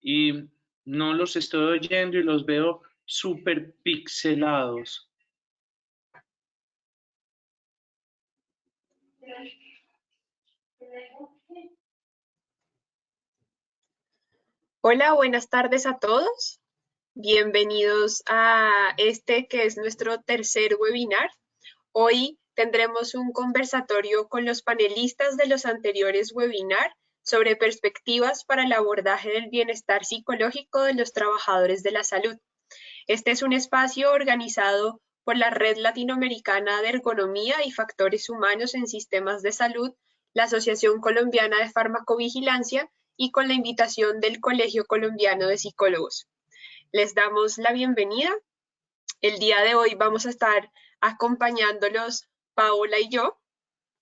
y no los estoy oyendo y los veo súper pixelados. Hola, buenas tardes a todos. Bienvenidos a este que es nuestro tercer webinar. Hoy tendremos un conversatorio con los panelistas de los anteriores webinars sobre perspectivas para el abordaje del bienestar psicológico de los trabajadores de la salud. Este es un espacio organizado por la Red Latinoamericana de Ergonomía y Factores Humanos en Sistemas de Salud, la Asociación Colombiana de Farmacovigilancia y con la invitación del Colegio Colombiano de Psicólogos. Les damos la bienvenida. El día de hoy vamos a estar acompañándolos Paola y yo.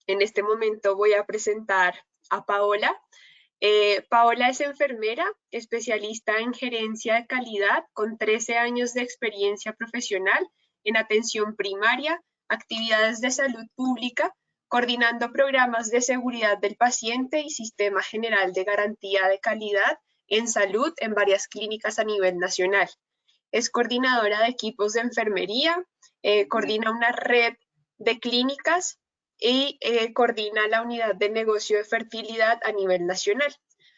En este momento voy a presentar a Paola. Paola es enfermera, especialista en gerencia de calidad con 13 años de experiencia profesional en atención primaria, actividades de salud pública, coordinando programas de seguridad del paciente y sistema general de garantía de calidad en salud en varias clínicas a nivel nacional. Es coordinadora de equipos de enfermería, coordina una red de clínicas y coordina la unidad de negocio de fertilidad a nivel nacional.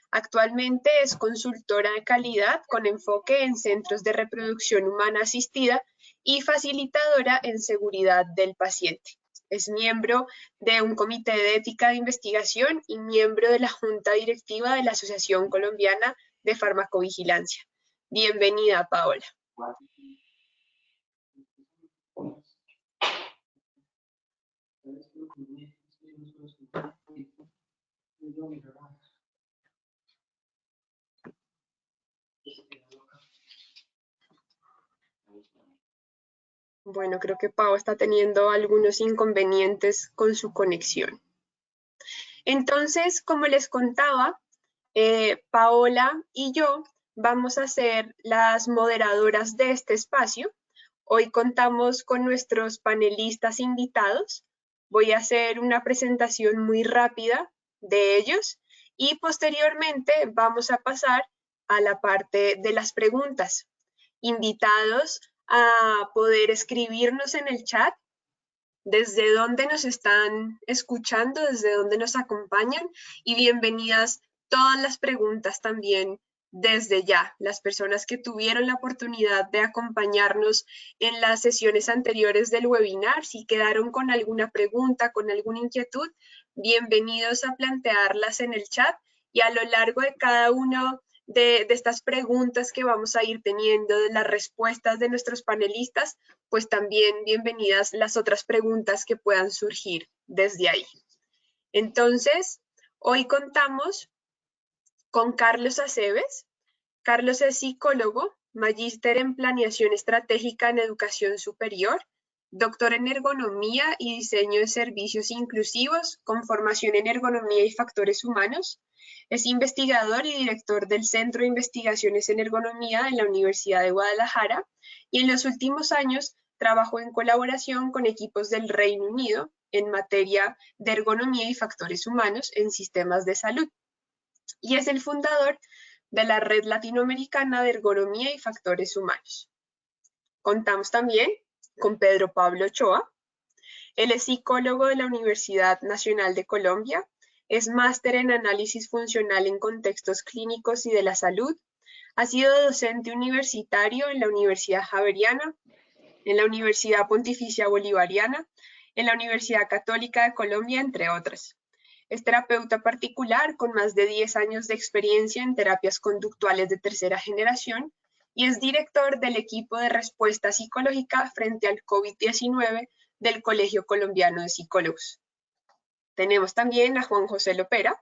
Actualmente es consultora de calidad con enfoque en centros de reproducción humana asistida y facilitadora en seguridad del paciente. Es miembro de un comité de ética de investigación y miembro de la junta directiva de la Asociación Colombiana de Farmacovigilancia. Bienvenida, Paola. Bueno, creo que Pau está teniendo algunos inconvenientes con su conexión. Entonces, como les contaba, Paola y yo vamos a ser las moderadoras de este espacio. Hoy contamos con nuestros panelistas invitados. Voy a hacer una presentación muy rápida de ellos y posteriormente vamos a pasar a la parte de las preguntas. Invitados a poder escribirnos en el chat desde dónde nos están escuchando, desde dónde nos acompañan y bienvenidas todas las preguntas también desde ya. Las personas que tuvieron la oportunidad de acompañarnos en las sesiones anteriores del webinar, si quedaron con alguna pregunta, con alguna inquietud, bienvenidos a plantearlas en el chat y a lo largo de cada uno de estas preguntas que vamos a ir teniendo, de las respuestas de nuestros panelistas, pues también bienvenidas las otras preguntas que puedan surgir desde ahí. Entonces, hoy contamos con Carlos Aceves. Carlos es psicólogo, magíster en planeación estratégica en educación superior, doctor en ergonomía y diseño de servicios inclusivos con formación en ergonomía y factores humanos. Es investigador y director del Centro de Investigaciones en Ergonomía en la Universidad de Guadalajara y en los últimos años trabajó en colaboración con equipos del Reino Unido en materia de ergonomía y factores humanos en sistemas de salud. Y es el fundador de la Red Latinoamericana de Ergonomía y Factores Humanos. Contamos también con Pedro Pablo Ochoa. Él es psicólogo de la Universidad Nacional de Colombia, es máster en análisis funcional en contextos clínicos y de la salud, ha sido docente universitario en la Universidad Javeriana, en la Universidad Pontificia Bolivariana, en la Universidad Católica de Colombia, entre otras. Es terapeuta particular con más de 10 años de experiencia en terapias conductuales de tercera generación y es director del equipo de respuesta psicológica frente al COVID-19 del Colegio Colombiano de Psicólogos. Tenemos también a Juan José Lopera,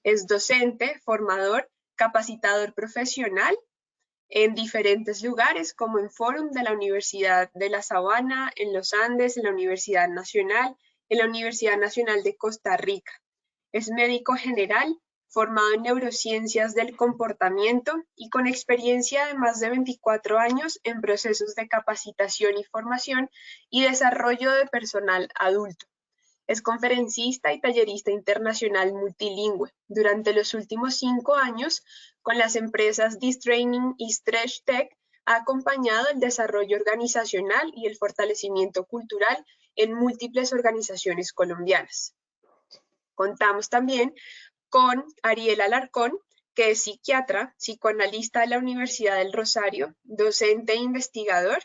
es docente, formador, capacitador profesional en diferentes lugares como en Fórum de la Universidad de La Sabana, en los Andes, en la Universidad Nacional, en la Universidad Nacional de Costa Rica. Es médico general, formado en neurociencias del comportamiento y con experiencia de más de 24 años en procesos de capacitación y formación y desarrollo de personal adulto. Es conferencista y tallerista internacional multilingüe. Durante los últimos 5 años, con las empresas This Training y Stretch Tech, ha acompañado el desarrollo organizacional y el fortalecimiento cultural en múltiples organizaciones colombianas. Contamos también con Ariel Alarcón, que es psiquiatra, psicoanalista de la Universidad del Rosario, docente e investigador,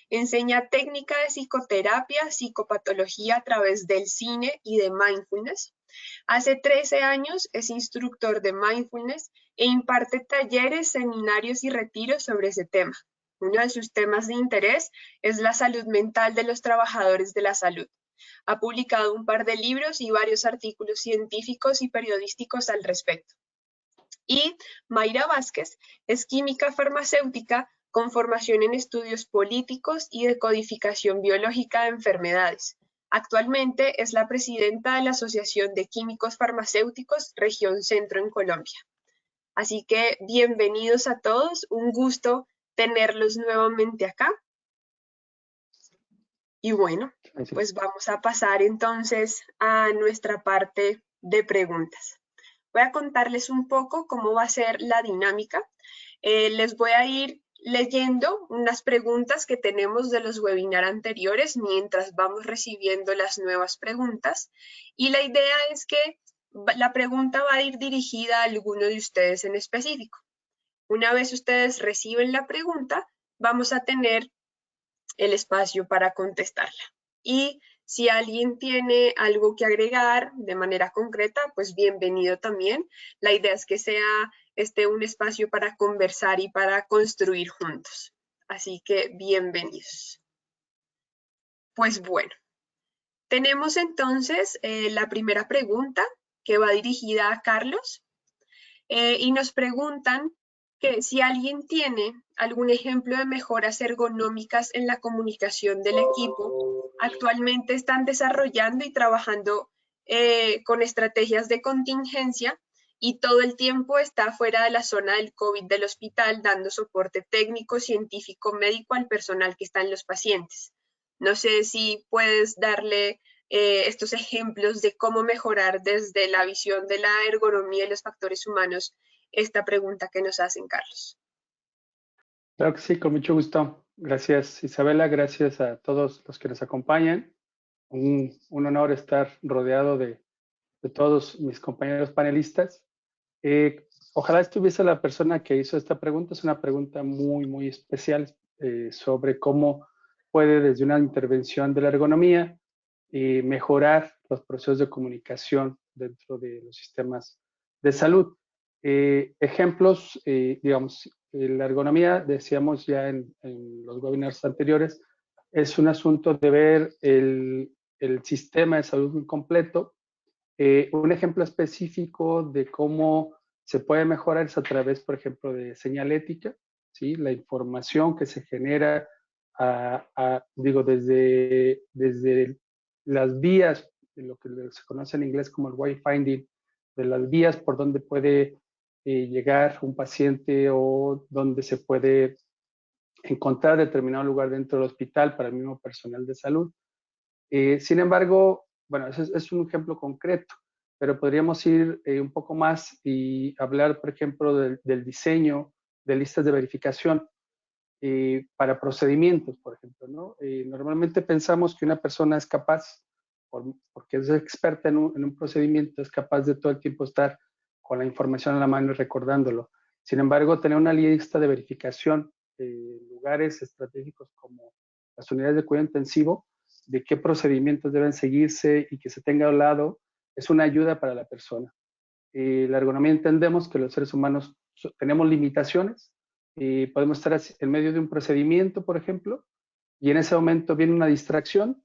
enseña técnica de psicoterapia, psicopatología a través del cine y de mindfulness. Hace 13 años es instructor de mindfulness e imparte talleres, seminarios y retiros sobre ese tema. Uno de sus temas de interés es la salud mental de los trabajadores de la salud. Ha publicado un par de libros y varios artículos científicos y periodísticos al respecto. Y Mayra Vázquez es química farmacéutica con formación en estudios políticos y de codificación biológica de enfermedades. Actualmente es la presidenta de la Asociación de Químicos Farmacéuticos Región Centro en Colombia. Así que bienvenidos a todos, un gusto tenerlos nuevamente acá. Y bueno, pues vamos a pasar entonces a nuestra parte de preguntas. Voy a contarles un poco cómo va a ser la dinámica. Les voy a ir leyendo unas preguntas que tenemos de los webinars anteriores mientras vamos recibiendo las nuevas preguntas. Y la idea es que la pregunta va a ir dirigida a alguno de ustedes en específico. Una vez ustedes reciben la pregunta, vamos a tener el espacio para contestarla. Y si alguien tiene algo que agregar de manera concreta, pues bienvenido también. La idea es que sea un espacio para conversar y para construir juntos. Así que bienvenidos. Pues bueno, tenemos entonces la primera pregunta que va dirigida a Carlos y nos preguntan que si alguien tiene algún ejemplo de mejoras ergonómicas en la comunicación del equipo, actualmente están desarrollando y trabajando con estrategias de contingencia y todo el tiempo está fuera de la zona del COVID del hospital dando soporte técnico, científico, médico al personal que está en los pacientes. No sé si puedes darle estos ejemplos de cómo mejorar desde la visión de la ergonomía y los factores humanos esta pregunta que nos hacen, Carlos. Claro que sí, con mucho gusto. Gracias, Isabela. Gracias a todos los que nos acompañan. Un honor estar rodeado de todos mis compañeros panelistas. Ojalá estuviese la persona que hizo esta pregunta. Es una pregunta muy especial sobre cómo puede, desde una intervención de la ergonomía, mejorar los procesos de comunicación dentro de los sistemas de salud. Ejemplos, digamos, la ergonomía, decíamos ya en los webinars anteriores, es un asunto de ver el sistema de salud completo. Un ejemplo específico de cómo se puede mejorar es a través, por ejemplo, de señalética, ¿sí? La información que se genera, digo, desde las vías, de lo que se conoce en inglés como el wayfinding, de las vías por donde puede llegar un paciente o donde se puede encontrar determinado lugar dentro del hospital para el mismo personal de salud. Sin embargo, bueno, ese es un ejemplo concreto, pero podríamos ir un poco más y hablar, por ejemplo, del diseño de listas de verificación para procedimientos, por ejemplo, ¿no? Normalmente pensamos que una persona es capaz, porque es experta en un procedimiento, es capaz de todo el tiempo estar con la información en la mano y recordándolo. Sin embargo, tener una lista de verificación en lugares estratégicos como las unidades de cuidado intensivo, de qué procedimientos deben seguirse y que se tenga al lado, es una ayuda para la persona. La ergonomía entendemos que los seres humanos tenemos limitaciones, podemos estar en medio de un procedimiento, por ejemplo, y en ese momento viene una distracción,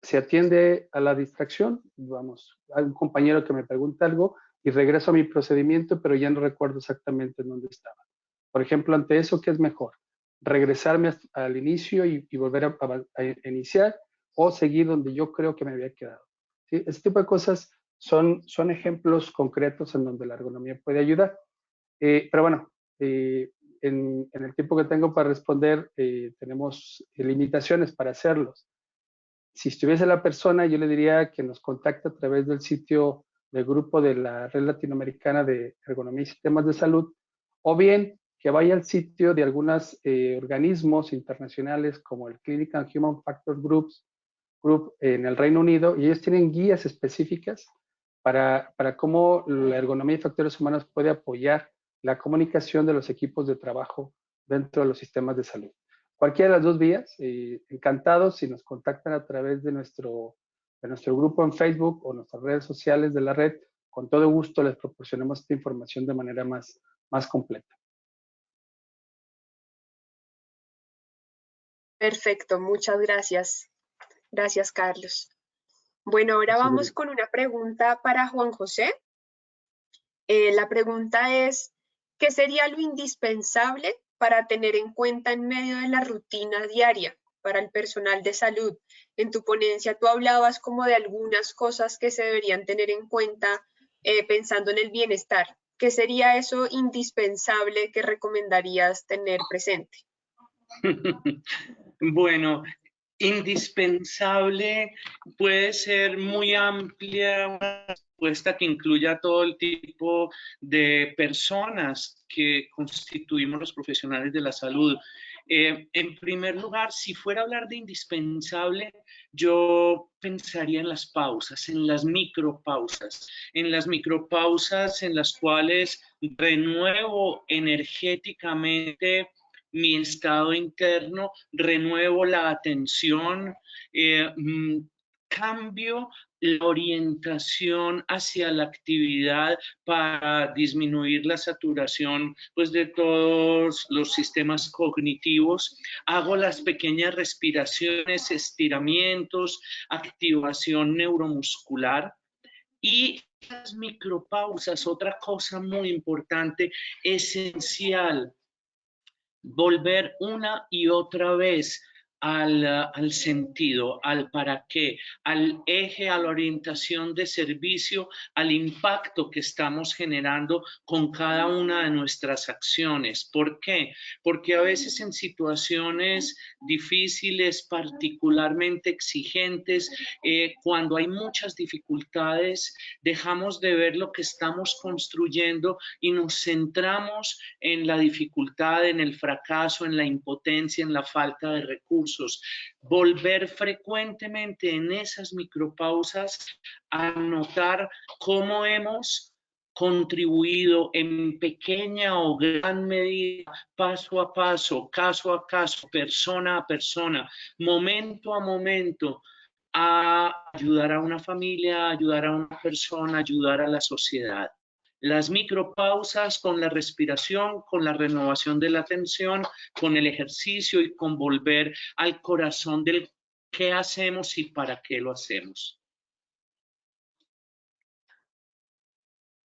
se atiende a la distracción, vamos, hay un compañero que me pregunta algo y regreso a mi procedimiento, pero ya no recuerdo exactamente en dónde estaba. Por ejemplo, ante eso, ¿qué es mejor? ¿Regresarme al inicio y volver a iniciar o seguir donde yo creo que me había quedado? ¿Sí? Este tipo de cosas son ejemplos concretos en donde la ergonomía puede ayudar. Pero bueno, en el tiempo que tengo para responder, tenemos limitaciones para hacerlos. Si estuviese la persona, yo le diría que nos contacte a través del sitio del grupo de la Red Latinoamericana de Ergonomía y Sistemas de Salud, o bien que vaya al sitio de algunos organismos internacionales como el Clinical Human Factor Group en el Reino Unido, y ellos tienen guías específicas para cómo la ergonomía y factores humanos puede apoyar la comunicación de los equipos de trabajo dentro de los sistemas de salud. Cualquiera de las dos vías, encantados si nos contactan a través de nuestro grupo en Facebook o nuestras redes sociales de la red, con todo gusto les proporcionamos esta información de manera más completa. Perfecto, muchas gracias. Gracias, Carlos. Bueno, ahora vamos con una pregunta para Juan José. La pregunta es, ¿qué sería lo indispensable para tener en cuenta en medio de la rutina diaria para el personal de salud? En tu ponencia tú hablabas como de algunas cosas que se deberían tener en cuenta pensando en el bienestar. ¿Qué sería eso indispensable que recomendarías tener presente? Bueno, indispensable puede ser muy amplia una respuesta que incluya todo el tipo de personas que constituimos los profesionales de la salud. En primer lugar, si fuera a hablar de indispensable, yo pensaría en las pausas, en las micropausas en las cuales renuevo energéticamente mi estado interno, renuevo la atención, cambio la orientación hacia la actividad para disminuir la saturación pues, de todos los sistemas cognitivos. Hago las pequeñas respiraciones, estiramientos, activación neuromuscular. Y las micropausas, otra cosa muy importante, esencial, volver una y otra vez al sentido, al para qué, al eje, a la orientación de servicio, al impacto que estamos generando con cada una de nuestras acciones. ¿Por qué? Porque a veces en situaciones difíciles, particularmente exigentes, cuando hay muchas dificultades, dejamos de ver lo que estamos construyendo y nos centramos en la dificultad, en el fracaso, en la impotencia, en la falta de recursos. Volver frecuentemente en esas micropausas a notar cómo hemos contribuido en pequeña o gran medida, paso a paso, caso a caso, persona a persona, momento a momento, a ayudar a una familia, a ayudar a una persona, a ayudar a la sociedad. Las micropausas con la respiración, con la renovación de la atención, con el ejercicio y con volver al corazón del qué hacemos y para qué lo hacemos.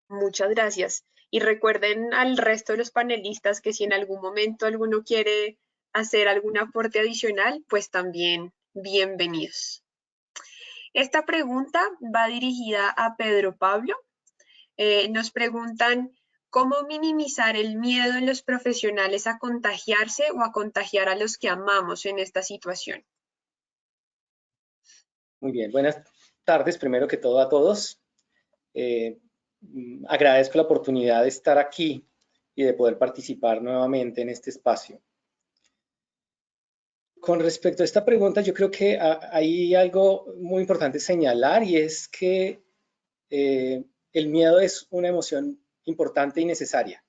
Muchas gracias. Y recuerden al resto de los panelistas que si en algún momento alguno quiere hacer algún aporte adicional, pues también bienvenidos. Esta pregunta va dirigida a Pedro Pablo. Nos preguntan, ¿cómo minimizar el miedo en los profesionales a contagiarse o a contagiar a los que amamos en esta situación? Muy bien, buenas tardes primero que todo a todos. Agradezco la oportunidad de estar aquí y de poder participar nuevamente en este espacio. Con respecto a esta pregunta, yo creo que hay algo muy importante señalar y es que el miedo es una emoción importante y necesaria.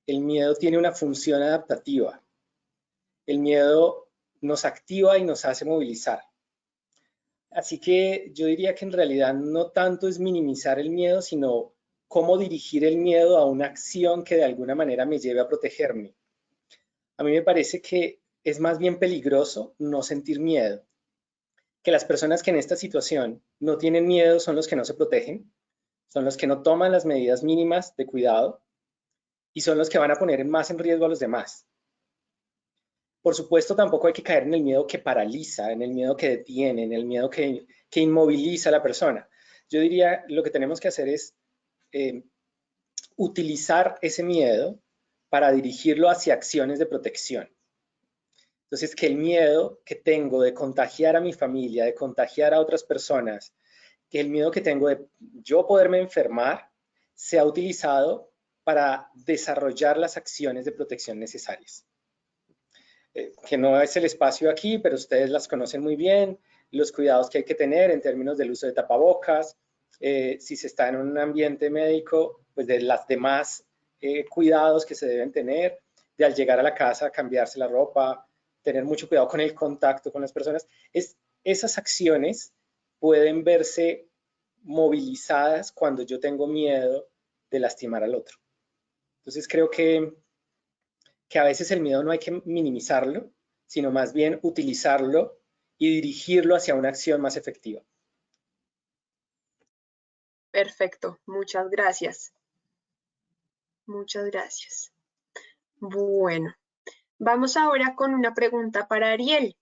El miedo tiene una función adaptativa. El miedo nos activa y nos hace movilizar. Así que yo diría que en realidad no tanto es minimizar el miedo, sino cómo dirigir el miedo a una acción que de alguna manera me lleve a protegerme. A mí me parece que es más bien peligroso no sentir miedo. Que las personas que en esta situación no tienen miedo son los que no se protegen, son los que no toman las medidas mínimas de cuidado y son los que van a poner más en riesgo a los demás. Por supuesto, tampoco hay que caer en el miedo que paraliza, en el miedo que detiene, en el miedo que inmoviliza a la persona. Yo diría, lo que tenemos que hacer es utilizar ese miedo para dirigirlo hacia acciones de protección. Entonces, que el miedo que tengo de contagiar a mi familia, de contagiar a otras personas, que el miedo que tengo de yo poderme enfermar, sea utilizado para desarrollar las acciones de protección necesarias. Que no es el espacio aquí, pero ustedes las conocen muy bien, los cuidados que hay que tener en términos del uso de tapabocas, si se está en un ambiente médico, pues de las demás cuidados que se deben tener, de al llegar a la casa cambiarse la ropa, tener mucho cuidado con el contacto con las personas. Esas acciones pueden verse movilizadas cuando yo tengo miedo de lastimar al otro. Entonces creo que a veces el miedo no hay que minimizarlo, sino más bien utilizarlo y dirigirlo hacia una acción más efectiva. Perfecto, muchas gracias. Muchas gracias. Bueno, vamos ahora con una pregunta para Ariel.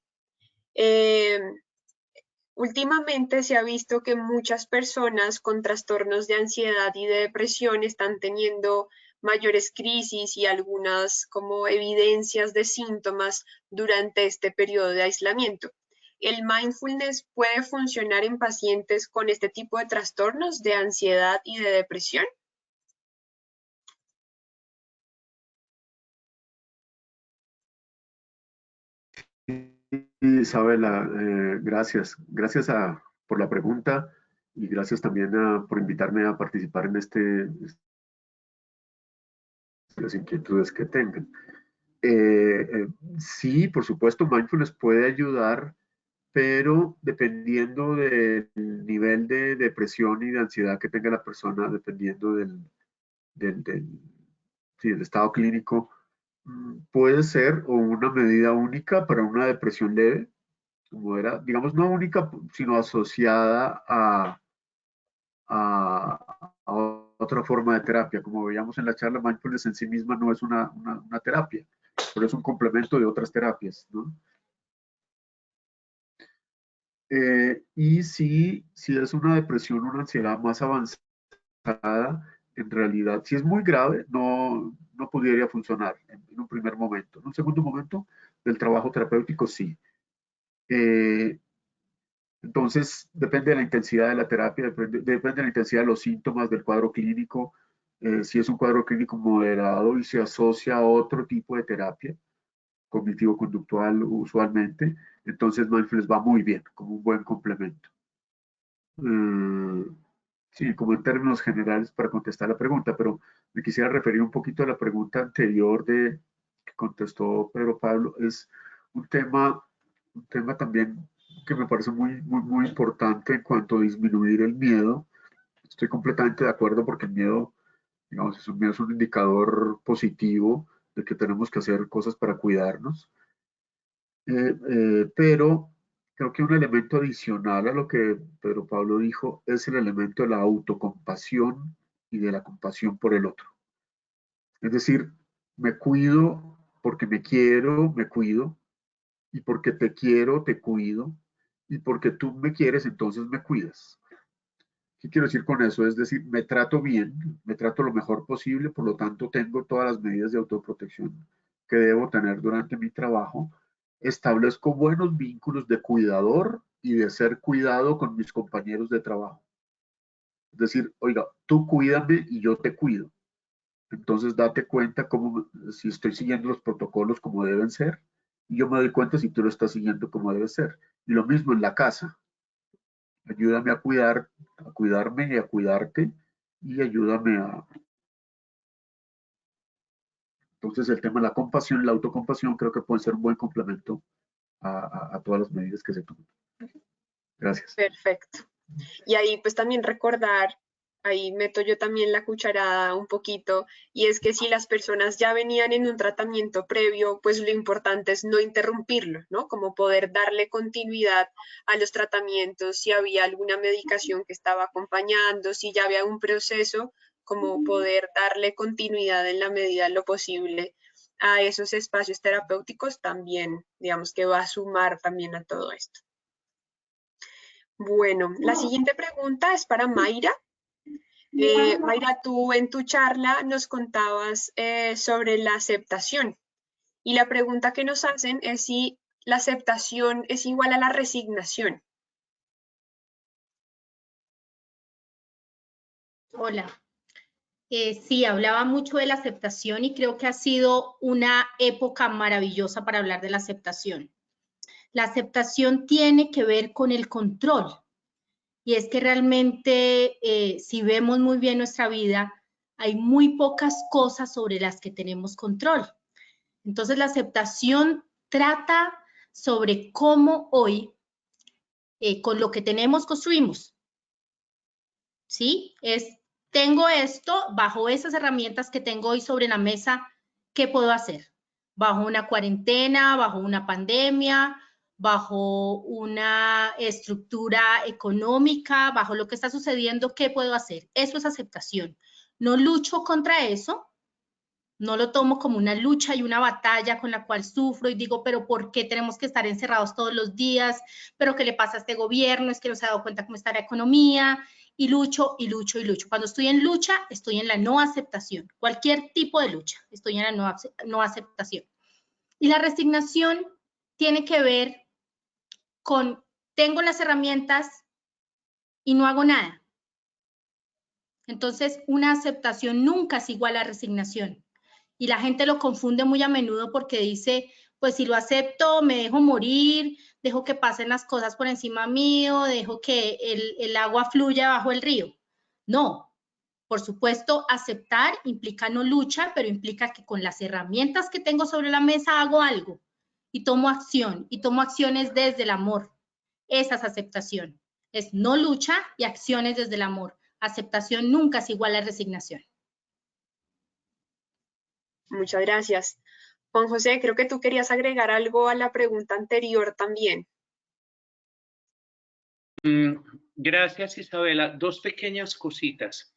Últimamente se ha visto que muchas personas con trastornos de ansiedad y de depresión están teniendo mayores crisis y algunas como evidencias de síntomas durante este periodo de aislamiento. ¿El mindfulness puede funcionar en pacientes con este tipo de trastornos de ansiedad y de depresión? Isabela, gracias. Gracias por la pregunta y gracias también por invitarme a participar en las inquietudes que tengan. Sí, por supuesto, mindfulness puede ayudar, pero dependiendo del nivel de depresión y de ansiedad que tenga la persona, dependiendo sí, del estado clínico, puede ser o una medida única para una depresión leve, como era, digamos, no única, sino asociada a otra forma de terapia. Como veíamos en la charla, mindfulness en sí misma no es una terapia, pero es un complemento de otras terapias, ¿no? Y si es una depresión, una ansiedad más avanzada, en realidad, si es muy grave, no podría funcionar en un primer momento. En un segundo momento del trabajo terapéutico, sí. Entonces, depende de la intensidad de la terapia, depende de la intensidad de los síntomas del cuadro clínico. Si es un cuadro clínico moderado y se asocia a otro tipo de terapia, cognitivo-conductual usualmente, entonces mindfulness va muy bien, como un buen complemento. Sí, como en términos generales para contestar la pregunta, pero me quisiera referir un poquito a la pregunta anterior que contestó Pedro Pablo. Es un tema también que me parece muy importante en cuanto a disminuir el miedo. Estoy completamente de acuerdo porque el miedo, digamos, es un indicador positivo de que tenemos que hacer cosas para cuidarnos. Pero creo que un elemento adicional a lo que Pedro Pablo dijo es el elemento de la autocompasión y de la compasión por el otro. Es decir, me cuido porque me quiero, me cuido, y porque te quiero, te cuido, y porque tú me quieres, entonces me cuidas. ¿Qué quiero decir con eso? Es decir, me trato bien, me trato lo mejor posible, por lo tanto tengo todas las medidas de autoprotección que debo tener durante mi trabajo. Establezco buenos vínculos de cuidador y de ser cuidado con mis compañeros de trabajo. Es decir, oiga, tú cuídame y yo te cuido. Entonces date cuenta si estoy siguiendo los protocolos como deben ser, y yo me doy cuenta si tú lo estás siguiendo como debe ser. Y lo mismo en la casa. Ayúdame a cuidarme y a cuidarte, y ayúdame a... Entonces el tema de la compasión, la autocompasión, creo que puede ser un buen complemento a todas las medidas que se toman. Gracias. Perfecto. Y ahí pues también recordar, ahí meto yo también la cucharada un poquito, y es que si las personas ya venían en un tratamiento previo, pues lo importante es no interrumpirlo, ¿no? Como poder darle continuidad a los tratamientos, si había alguna medicación que estaba acompañando, si ya había un proceso, como poder darle continuidad en la medida de lo posible a esos espacios terapéuticos también, digamos que va a sumar también a todo esto. Bueno, la siguiente pregunta es para Mayra. Mayra, tú en tu charla nos contabas sobre la aceptación, y la pregunta que nos hacen es si la aceptación es igual a la resignación. Hola. Sí, hablaba mucho de la aceptación y creo que ha sido una época maravillosa para hablar de la aceptación. La aceptación tiene que ver con el control. Y es que realmente, si vemos muy bien nuestra vida, hay muy pocas cosas sobre las que tenemos control. Entonces, la aceptación trata sobre cómo hoy, con lo que tenemos, construimos. ¿Sí? Tengo esto, bajo esas herramientas que tengo hoy sobre la mesa, ¿qué puedo hacer? Bajo una cuarentena, bajo una pandemia, bajo una estructura económica, bajo lo que está sucediendo, ¿qué puedo hacer? Eso es aceptación. No lucho contra eso, no lo tomo como una lucha y una batalla con la cual sufro y digo, pero ¿por qué tenemos que estar encerrados todos los días? ¿Pero qué le pasa a este gobierno? Es que no se ha dado cuenta cómo está la economía. Y lucho, y lucho, y lucho. Cuando estoy en lucha, estoy en la no aceptación. Cualquier tipo de lucha, estoy en la no aceptación. Y la resignación tiene que ver con, tengo las herramientas y no hago nada. Entonces, una aceptación nunca es igual a resignación. Y la gente lo confunde muy a menudo porque dice, pues si lo acepto, me dejo morir, dejo que pasen las cosas por encima mío, dejo que el agua fluya bajo el río. No, por supuesto, aceptar implica no lucha, pero implica que con las herramientas que tengo sobre la mesa hago algo y tomo acciones desde el amor. Esa es aceptación. Es no lucha y acciones desde el amor. Aceptación nunca es igual a resignación. Muchas gracias. Juan José, creo que tú querías agregar algo a la pregunta anterior también. Gracias, Isabela. Dos pequeñas cositas.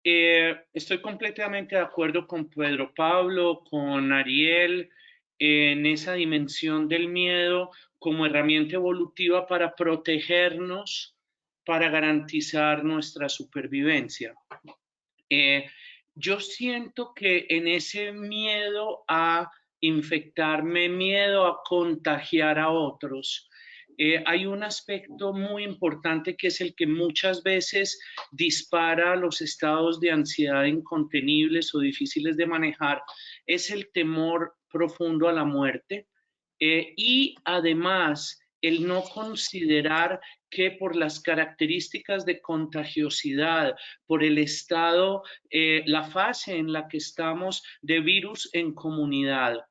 Estoy completamente de acuerdo con Pedro Pablo, con Ariel, en esa dimensión del miedo como herramienta evolutiva para protegernos, para garantizar nuestra supervivencia. Yo siento que en ese miedo a infectarme, miedo a contagiar a otros, hay un aspecto muy importante que es el que muchas veces dispara los estados de ansiedad incontenibles o difíciles de manejar, es el temor profundo a la muerte y además el no considerar que por las características de contagiosidad, por el estado, la fase en la que estamos de virus en comunidad,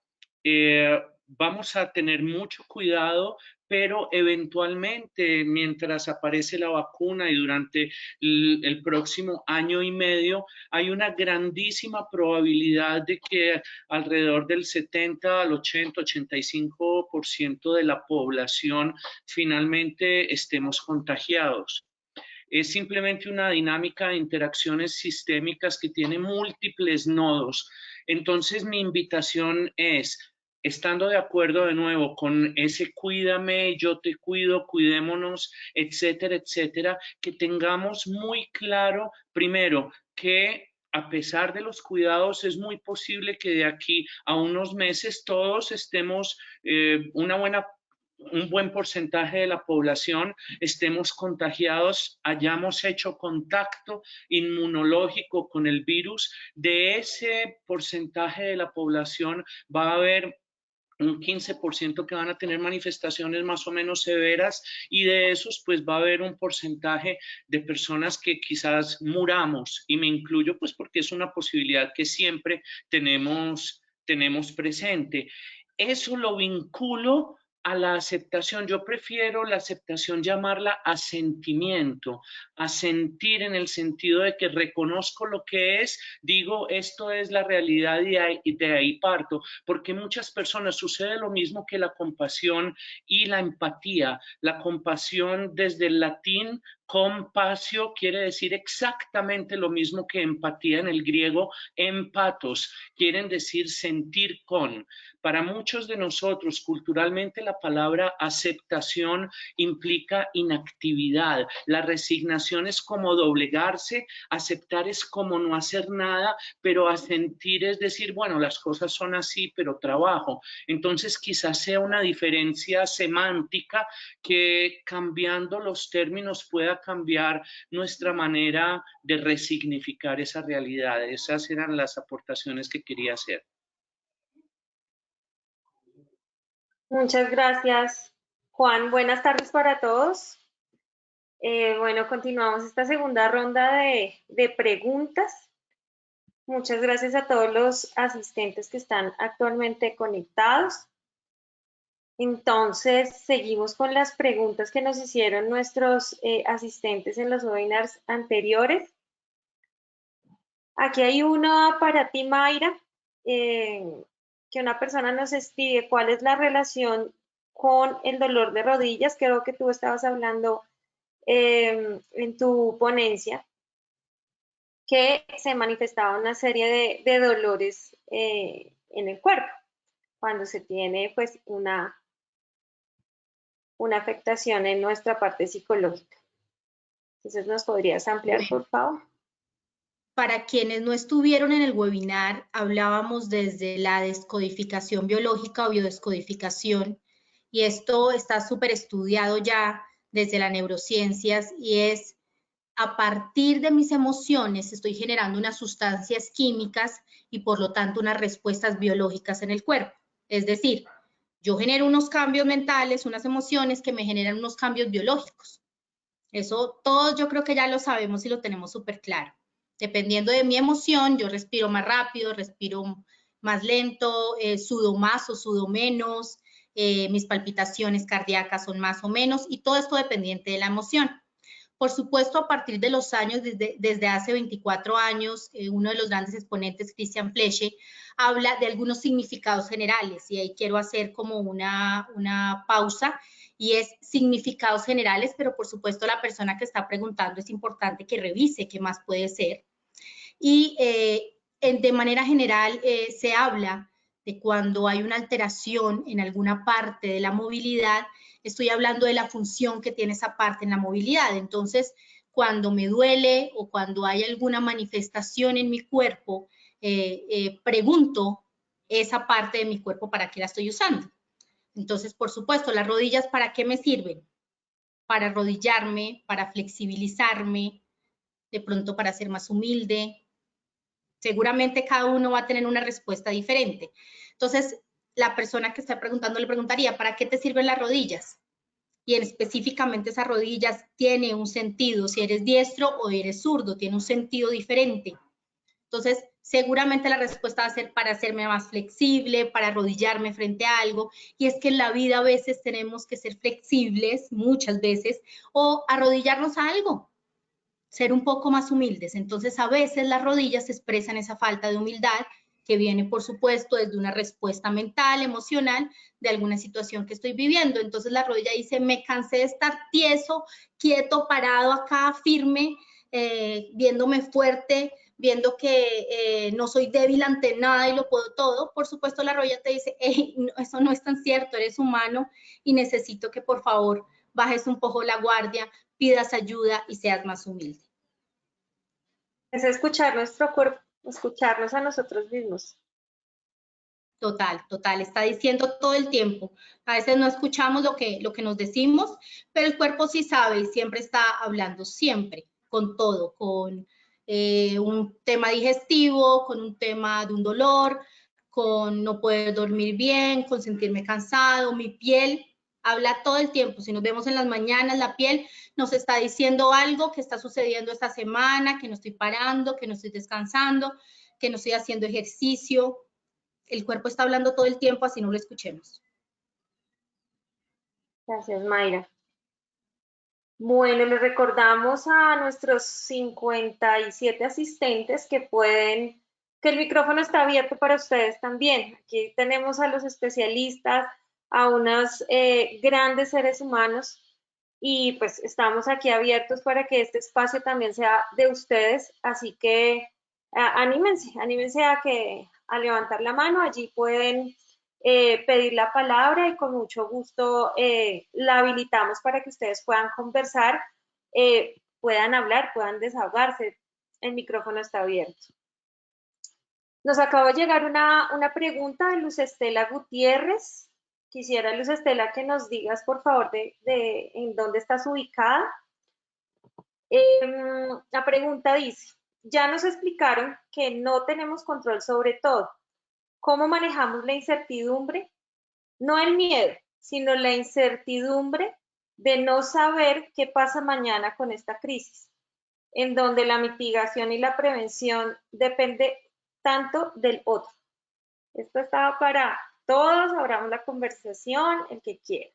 vamos a tener mucho cuidado, pero eventualmente, mientras aparece la vacuna y durante el próximo año y medio, hay una grandísima probabilidad de que alrededor del 70 al 80, 85% de la población finalmente estemos contagiados. Es simplemente una dinámica de interacciones sistémicas que tiene múltiples nodos. Entonces, mi invitación es, estando de acuerdo de nuevo con ese cuídame, yo te cuido, cuidémonos, etcétera, etcétera, que tengamos muy claro, primero, que a pesar de los cuidados, es muy posible que de aquí a unos meses todos estemos un buen porcentaje de la población estemos contagiados, hayamos hecho contacto inmunológico con el virus. De ese porcentaje de la población va a haber un 15% que van a tener manifestaciones más o menos severas y de esos pues va a haber un porcentaje de personas que quizás muramos y me incluyo pues porque es una posibilidad que siempre tenemos presente. Eso lo vinculo a la aceptación. Yo prefiero la aceptación llamarla asentimiento, asentir en el sentido de que reconozco lo que es, digo esto es la realidad y de ahí parto, porque muchas personas sucede lo mismo que la compasión y la empatía. La compasión desde el latín Compasio quiere decir exactamente lo mismo que empatía en el griego, empatos, quieren decir sentir con. Para muchos de nosotros, culturalmente, la palabra aceptación implica inactividad. La resignación es como doblegarse, aceptar es como no hacer nada, pero asentir es decir, bueno, las cosas son así, pero trabajo. Entonces, quizás sea una diferencia semántica que cambiando los términos pueda cambiar nuestra manera de resignificar esa realidad. Esas eran las aportaciones que quería hacer. Muchas gracias, Juan. Buenas tardes para todos. Bueno, continuamos esta segunda ronda de preguntas. Muchas gracias a todos los asistentes que están actualmente conectados. Entonces, seguimos con las preguntas que nos hicieron nuestros asistentes en los webinars anteriores. Aquí hay una para ti, Mayra, que una persona nos escribe cuál es la relación con el dolor de rodillas. Creo que tú estabas hablando en tu ponencia, que se manifestaba una serie de dolores en el cuerpo, cuando se tiene pues una afectación en nuestra parte psicológica. Entonces, ¿nos podrías ampliar, por favor? Para quienes no estuvieron en el webinar, hablábamos desde la descodificación biológica o biodescodificación, y esto está súper estudiado ya desde las neurociencias, y es a partir de mis emociones estoy generando unas sustancias químicas y por lo tanto unas respuestas biológicas en el cuerpo. Es decir, yo genero unos cambios mentales, unas emociones que me generan unos cambios biológicos. Eso todos yo creo que ya lo sabemos y lo tenemos súper claro. Dependiendo de mi emoción, yo respiro más rápido, respiro más lento, sudo más o sudo menos, mis palpitaciones cardíacas son más o menos, y todo esto dependiente de la emoción. Por supuesto, a partir de los años, desde hace 24 años, uno de los grandes exponentes, Christian Fleche, habla de algunos significados generales, y ahí quiero hacer como una pausa, y es significados generales, pero por supuesto la persona que está preguntando es importante que revise qué más puede ser. Y de manera general se habla de cuando hay una alteración en alguna parte de la movilidad. Estoy hablando de la función que tiene esa parte en la movilidad. Entonces, cuando me duele o cuando hay alguna manifestación en mi cuerpo, pregunto esa parte de mi cuerpo para qué la estoy usando. Entonces, por supuesto, las rodillas, ¿para qué me sirven? Para arrodillarme, para flexibilizarme, de pronto para ser más humilde. Seguramente cada uno va a tener una respuesta diferente. Entonces, la persona que está preguntando le preguntaría, ¿para qué te sirven las rodillas? Y específicamente esas rodillas tiene un sentido, si eres diestro o eres zurdo, tiene un sentido diferente. Entonces, seguramente la respuesta va a ser para hacerme más flexible, para arrodillarme frente a algo. Y es que en la vida a veces tenemos que ser flexibles, muchas veces, o arrodillarnos a algo, ser un poco más humildes. Entonces, a veces las rodillas expresan esa falta de humildad que viene, por supuesto, desde una respuesta mental, emocional, de alguna situación que estoy viviendo. Entonces, la rodilla dice, me cansé de estar tieso, quieto, parado acá, firme, viéndome fuerte, viendo que no soy débil ante nada y lo puedo todo. Por supuesto, la rodilla te dice, hey, no, eso no es tan cierto, eres humano y necesito que por favor bajes un poco la guardia, pidas ayuda y seas más humilde. Es escuchar nuestro cuerpo, escucharnos a nosotros mismos. Total, total, está diciendo todo el tiempo. A veces no escuchamos lo que nos decimos, pero el cuerpo sí sabe y siempre está hablando, siempre, con todo, con un tema digestivo, con un tema de un dolor, con no poder dormir bien, con sentirme cansado, mi piel habla todo el tiempo. Si nos vemos en las mañanas, la piel nos está diciendo algo que está sucediendo esta semana, que no estoy parando, que no estoy descansando, que no estoy haciendo ejercicio. El cuerpo está hablando todo el tiempo, así no lo escuchemos. Gracias, Mayra. Bueno, les recordamos a nuestros 57 asistentes que el micrófono está abierto para ustedes también. Aquí tenemos a los especialistas, a unos grandes seres humanos y pues estamos aquí abiertos para que este espacio también sea de ustedes, así que anímense a levantar la mano, allí pueden pedir la palabra y con mucho gusto la habilitamos para que ustedes puedan conversar, puedan hablar, puedan desahogarse, el micrófono está abierto. Nos acaba de llegar una pregunta de Luz Estela Gutiérrez. Quisiera, Luz Estela, que nos digas, por favor, de en dónde estás ubicada. La pregunta dice, ya nos explicaron que no tenemos control sobre todo. ¿Cómo manejamos la incertidumbre? No el miedo, sino la incertidumbre de no saber qué pasa mañana con esta crisis, en donde la mitigación y la prevención depende tanto del otro. Esto estaba para todos, abramos la conversación, el que quiera.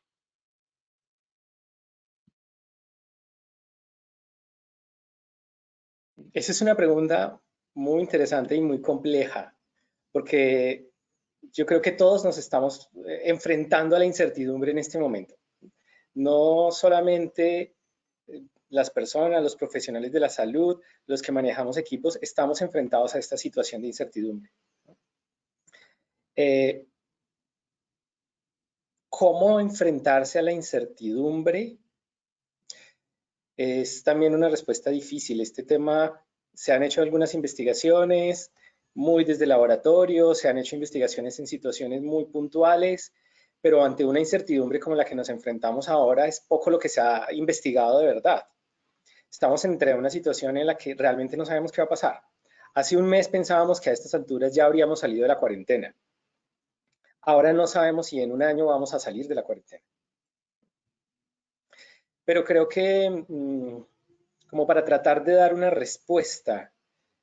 Esa es una pregunta muy interesante y muy compleja, porque yo creo que todos nos estamos enfrentando a la incertidumbre en este momento. No solamente las personas, los profesionales de la salud, los que manejamos equipos, estamos enfrentados a esta situación de incertidumbre. ¿Cómo enfrentarse a la incertidumbre? Es también una respuesta difícil. Este tema, se han hecho algunas investigaciones, muy desde laboratorio, se han hecho investigaciones en situaciones muy puntuales, pero ante una incertidumbre como la que nos enfrentamos ahora, es poco lo que se ha investigado de verdad. Estamos entre una situación en la que realmente no sabemos qué va a pasar. Hace un mes pensábamos que a estas alturas ya habríamos salido de la cuarentena. Ahora no sabemos si en un año vamos a salir de la cuarentena. Pero creo que como para tratar de dar una respuesta,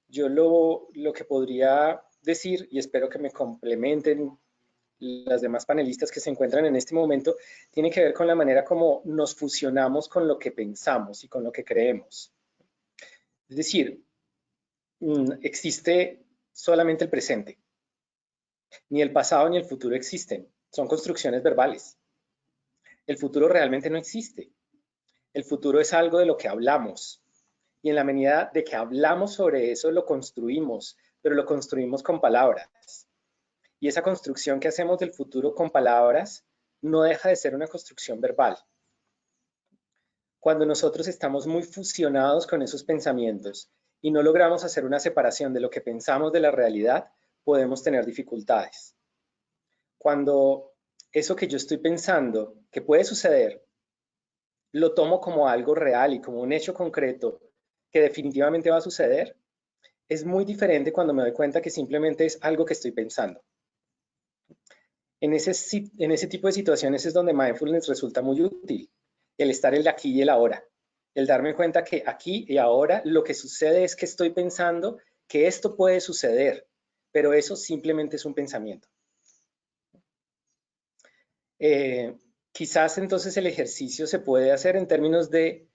yo lo que podría decir, y espero que me complementen las demás panelistas que se encuentran en este momento, tiene que ver con la manera como nos fusionamos con lo que pensamos y con lo que creemos. Es decir, existe solamente el presente. Ni el pasado ni el futuro existen. Son construcciones verbales. El futuro realmente no existe. El futuro es algo de lo que hablamos. Y en la medida de que hablamos sobre eso, lo construimos, pero lo construimos con palabras. Y esa construcción que hacemos del futuro con palabras no deja de ser una construcción verbal. Cuando nosotros estamos muy fusionados con esos pensamientos y no logramos hacer una separación de lo que pensamos de la realidad, podemos tener dificultades. Cuando eso que yo estoy pensando, que puede suceder, lo tomo como algo real y como un hecho concreto que definitivamente va a suceder, es muy diferente cuando me doy cuenta que simplemente es algo que estoy pensando. En ese tipo de situaciones es donde mindfulness resulta muy útil, el estar en el aquí y el ahora, el darme cuenta que aquí y ahora lo que sucede es que estoy pensando que esto puede suceder, pero eso simplemente es un pensamiento. Quizás entonces el ejercicio se puede hacer en términos de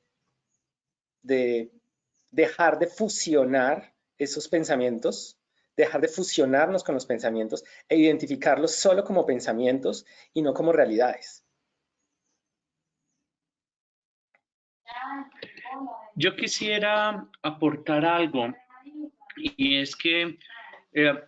dejar de fusionar esos pensamientos, dejar de fusionarnos con los pensamientos e identificarlos solo como pensamientos y no como realidades. Yo quisiera aportar algo, y es que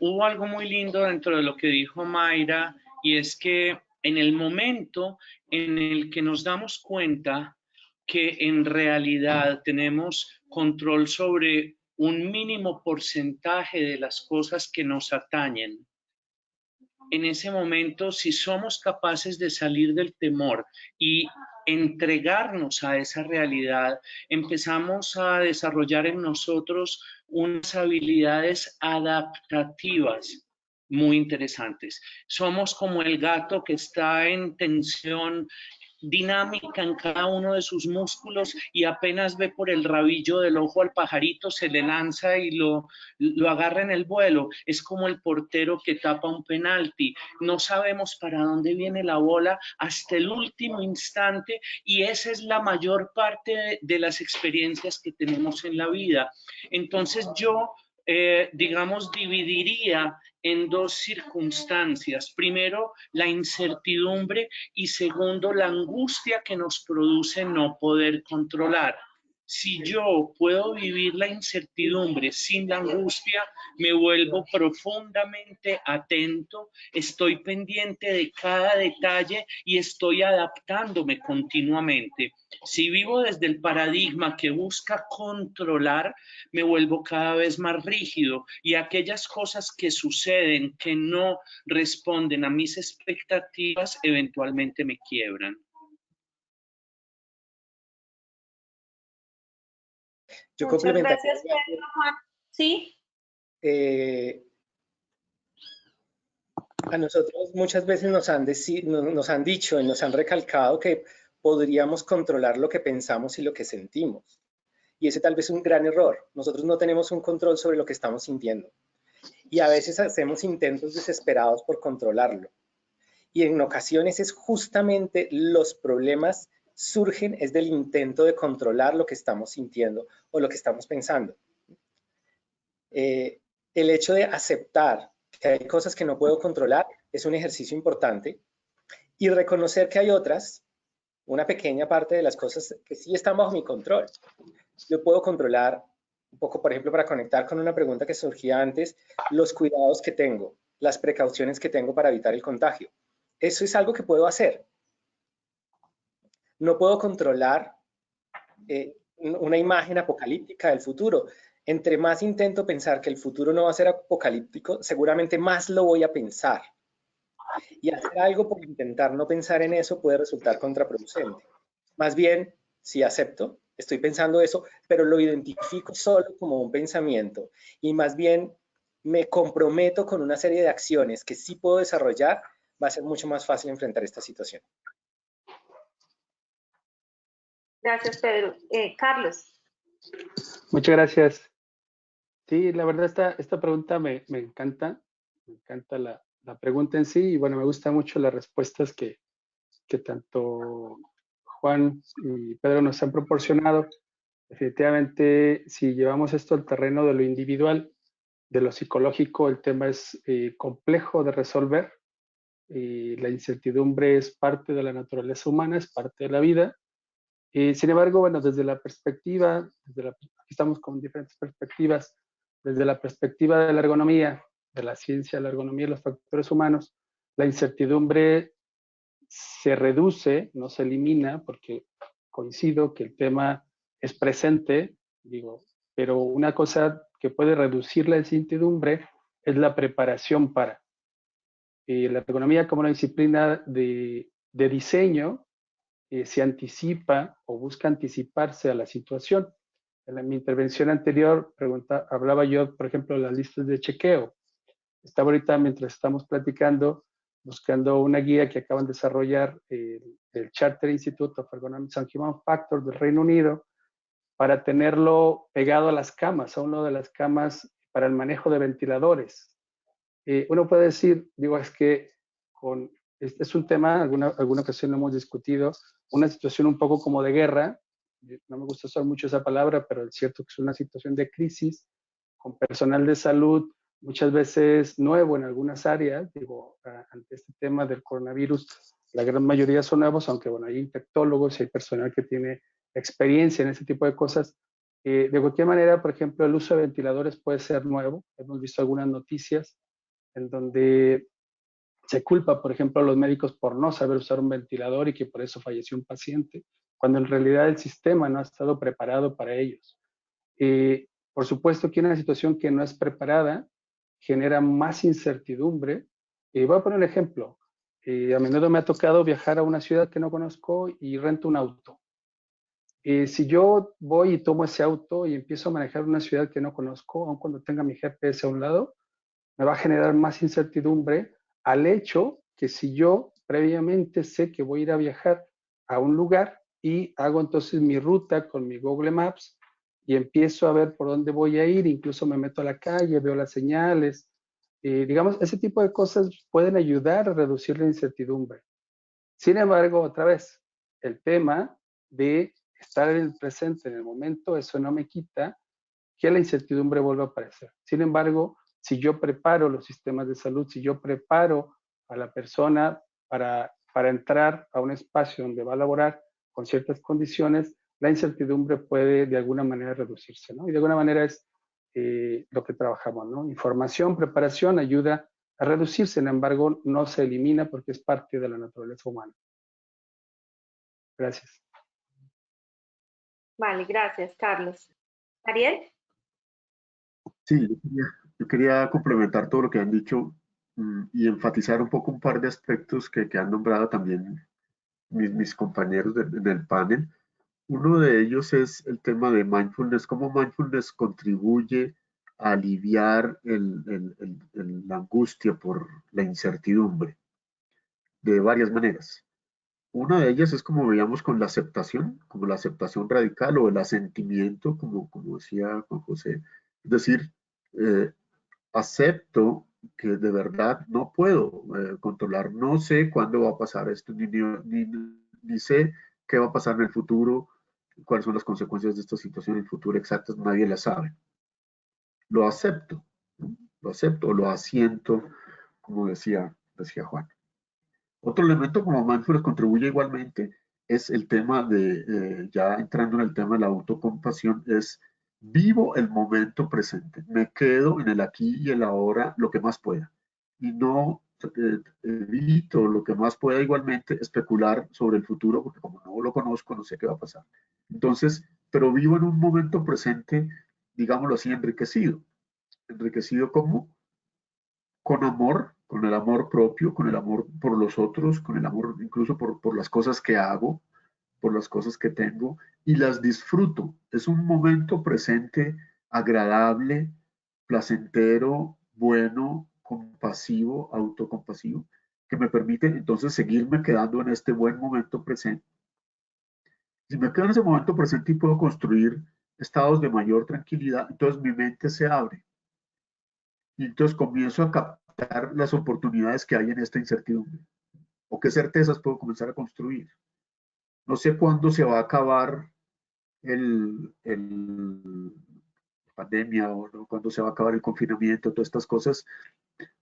hubo algo muy lindo dentro de lo que dijo Mayra, y es que en el momento en el que nos damos cuenta que en realidad tenemos control sobre un mínimo porcentaje de las cosas que nos atañen, en ese momento, si somos capaces de salir del temor y entregarnos a esa realidad, empezamos a desarrollar en nosotros unas habilidades adaptativas muy interesantes. Somos como el gato que está en tensión dinámica en cada uno de sus músculos y apenas ve por el rabillo del ojo al pajarito, se le lanza y lo agarra en el vuelo. Es como el portero que tapa un penalti. No sabemos para dónde viene la bola hasta el último instante, y esa es la mayor parte de las experiencias que tenemos en la vida. Entonces yo, digamos, dividiría en dos circunstancias. Primero, la incertidumbre y segundo, la angustia que nos produce no poder controlar. Si yo puedo vivir la incertidumbre sin la angustia, me vuelvo profundamente atento, estoy pendiente de cada detalle y estoy adaptándome continuamente. Si vivo desde el paradigma que busca controlar, me vuelvo cada vez más rígido y aquellas cosas que suceden que no responden a mis expectativas eventualmente me quiebran. Yo Muchas complementaría. gracias, Pedro. Juan. ¿Sí? A nosotros muchas veces nos han dicho y nos han recalcado que podríamos controlar lo que pensamos y lo que sentimos. Y ese tal vez es un gran error. Nosotros no tenemos un control sobre lo que estamos sintiendo. Y a veces hacemos intentos desesperados por controlarlo. Y en ocasiones es justamente los problemas surgen es del intento de controlar lo que estamos sintiendo o lo que estamos pensando. El hecho de aceptar que hay cosas que no puedo controlar es un ejercicio importante y reconocer que hay otras, una pequeña parte de las cosas que sí están bajo mi control. Yo puedo controlar un poco, por ejemplo, para conectar con una pregunta que surgía antes, los cuidados que tengo, las precauciones que tengo para evitar el contagio. Eso es algo que puedo hacer. No puedo controlar una imagen apocalíptica del futuro. Entre más intento pensar que el futuro no va a ser apocalíptico, seguramente más lo voy a pensar. Y hacer algo por intentar no pensar en eso puede resultar contraproducente. Más bien, si acepto, estoy pensando eso, pero lo identifico solo como un pensamiento y más bien me comprometo con una serie de acciones que sí puedo desarrollar, va a ser mucho más fácil enfrentar esta situación. Gracias, Pedro. Carlos. Muchas gracias. Sí, la verdad esta pregunta me encanta la pregunta en sí y bueno, me gustan mucho las respuestas que tanto Juan y Pedro nos han proporcionado. Definitivamente, si llevamos esto al terreno de lo individual, de lo psicológico, el tema es complejo de resolver. La incertidumbre es parte de la naturaleza humana, es parte de la vida. Sin embargo, bueno, desde la perspectiva, aquí estamos con diferentes perspectivas, desde la perspectiva de la ergonomía, de la ciencia de la ergonomía y los factores humanos, la incertidumbre se reduce, no se elimina, porque coincido que el tema es presente, digo, pero una cosa que puede reducir la incertidumbre es la preparación para. La ergonomía como una disciplina de diseño se anticipa o busca anticiparse a la situación. En mi intervención anterior hablaba yo, por ejemplo, de las listas de chequeo. Estaba ahorita, mientras estamos platicando, buscando una guía que acaban de desarrollar el Charter Institute of Ergonomics and Human Factors del Reino Unido para tenerlo pegado a las camas, a uno de las camas para el manejo de ventiladores. Uno puede decir, digo, es que este es un tema, alguna ocasión lo hemos discutido, una situación un poco como de guerra, no me gusta usar mucho esa palabra, pero es cierto que es una situación de crisis, con personal de salud muchas veces nuevo en algunas áreas, digo, ante este tema del coronavirus, la gran mayoría son nuevos, aunque bueno, hay infectólogos y hay personal que tiene experiencia en ese tipo de cosas. De cualquier manera, por ejemplo, el uso de ventiladores puede ser nuevo, hemos visto algunas noticias en donde se culpa, por ejemplo, a los médicos por no saber usar un ventilador y que por eso falleció un paciente, cuando en realidad el sistema no ha estado preparado para ellos. Por supuesto que una situación que no es preparada genera más incertidumbre. Voy a poner un ejemplo. A menudo me ha tocado viajar a una ciudad que no conozco y rento un auto. Si yo voy y tomo ese auto y empiezo a manejar una ciudad que no conozco, aun cuando tenga mi GPS a un lado, me va a generar más incertidumbre al hecho que si yo previamente sé que voy a ir a viajar a un lugar y hago entonces mi ruta con mi Google Maps y empiezo a ver por dónde voy a ir, incluso me meto a la calle, veo las señales, digamos, ese tipo de cosas pueden ayudar a reducir la incertidumbre. Sin embargo, otra vez, el tema de estar en el presente, en el momento, eso no me quita que la incertidumbre vuelva a aparecer. Sin embargo, si yo preparo los sistemas de salud, si yo preparo a la persona para entrar a un espacio donde va a laborar con ciertas condiciones, la incertidumbre puede de alguna manera reducirse, ¿no? Y de alguna manera es lo que trabajamos, ¿no? Información, preparación ayuda a reducir, sin embargo, no se elimina porque es parte de la naturaleza humana. Gracias. Vale, gracias, Carlos. Ariel. Sí, yo quería complementar todo lo que han dicho y enfatizar un poco un par de aspectos que han nombrado también mis compañeros del panel. Uno de ellos es el tema de mindfulness, cómo mindfulness contribuye a aliviar la angustia por la incertidumbre de varias maneras. Una de ellas es como veíamos con la aceptación, como la aceptación radical o el asentimiento, como decía Juan José. Es decir, acepto que de verdad no puedo controlar, no sé cuándo va a pasar esto, ni sé qué va a pasar en el futuro, cuáles son las consecuencias de esta situación en el futuro exactas, nadie las sabe. Lo acepto, ¿no? Lo acepto, lo asiento, como decía Juan. Otro elemento como mindfulness contribuye igualmente es el tema de, ya entrando en el tema de la autocompasión, es vivo el momento presente, me quedo en el aquí y el ahora lo que más pueda y no evito lo que más pueda igualmente especular sobre el futuro porque como no lo conozco no sé qué va a pasar. Entonces, pero vivo en un momento presente, digámoslo así, enriquecido. Enriquecido como con amor, con el amor propio, con el amor por los otros, con el amor incluso por las cosas que hago, por las cosas que tengo y las disfruto. Es un momento presente agradable, placentero, bueno, compasivo, autocompasivo, que me permite entonces seguirme quedando en este buen momento presente. Si me quedo en ese momento presente y puedo construir estados de mayor tranquilidad, entonces mi mente se abre. Y entonces comienzo a captar las oportunidades que hay en esta incertidumbre. ¿O qué certezas puedo comenzar a construir? No sé cuándo se va a acabar la pandemia o ¿no? Cuándo se va a acabar el confinamiento, todas estas cosas.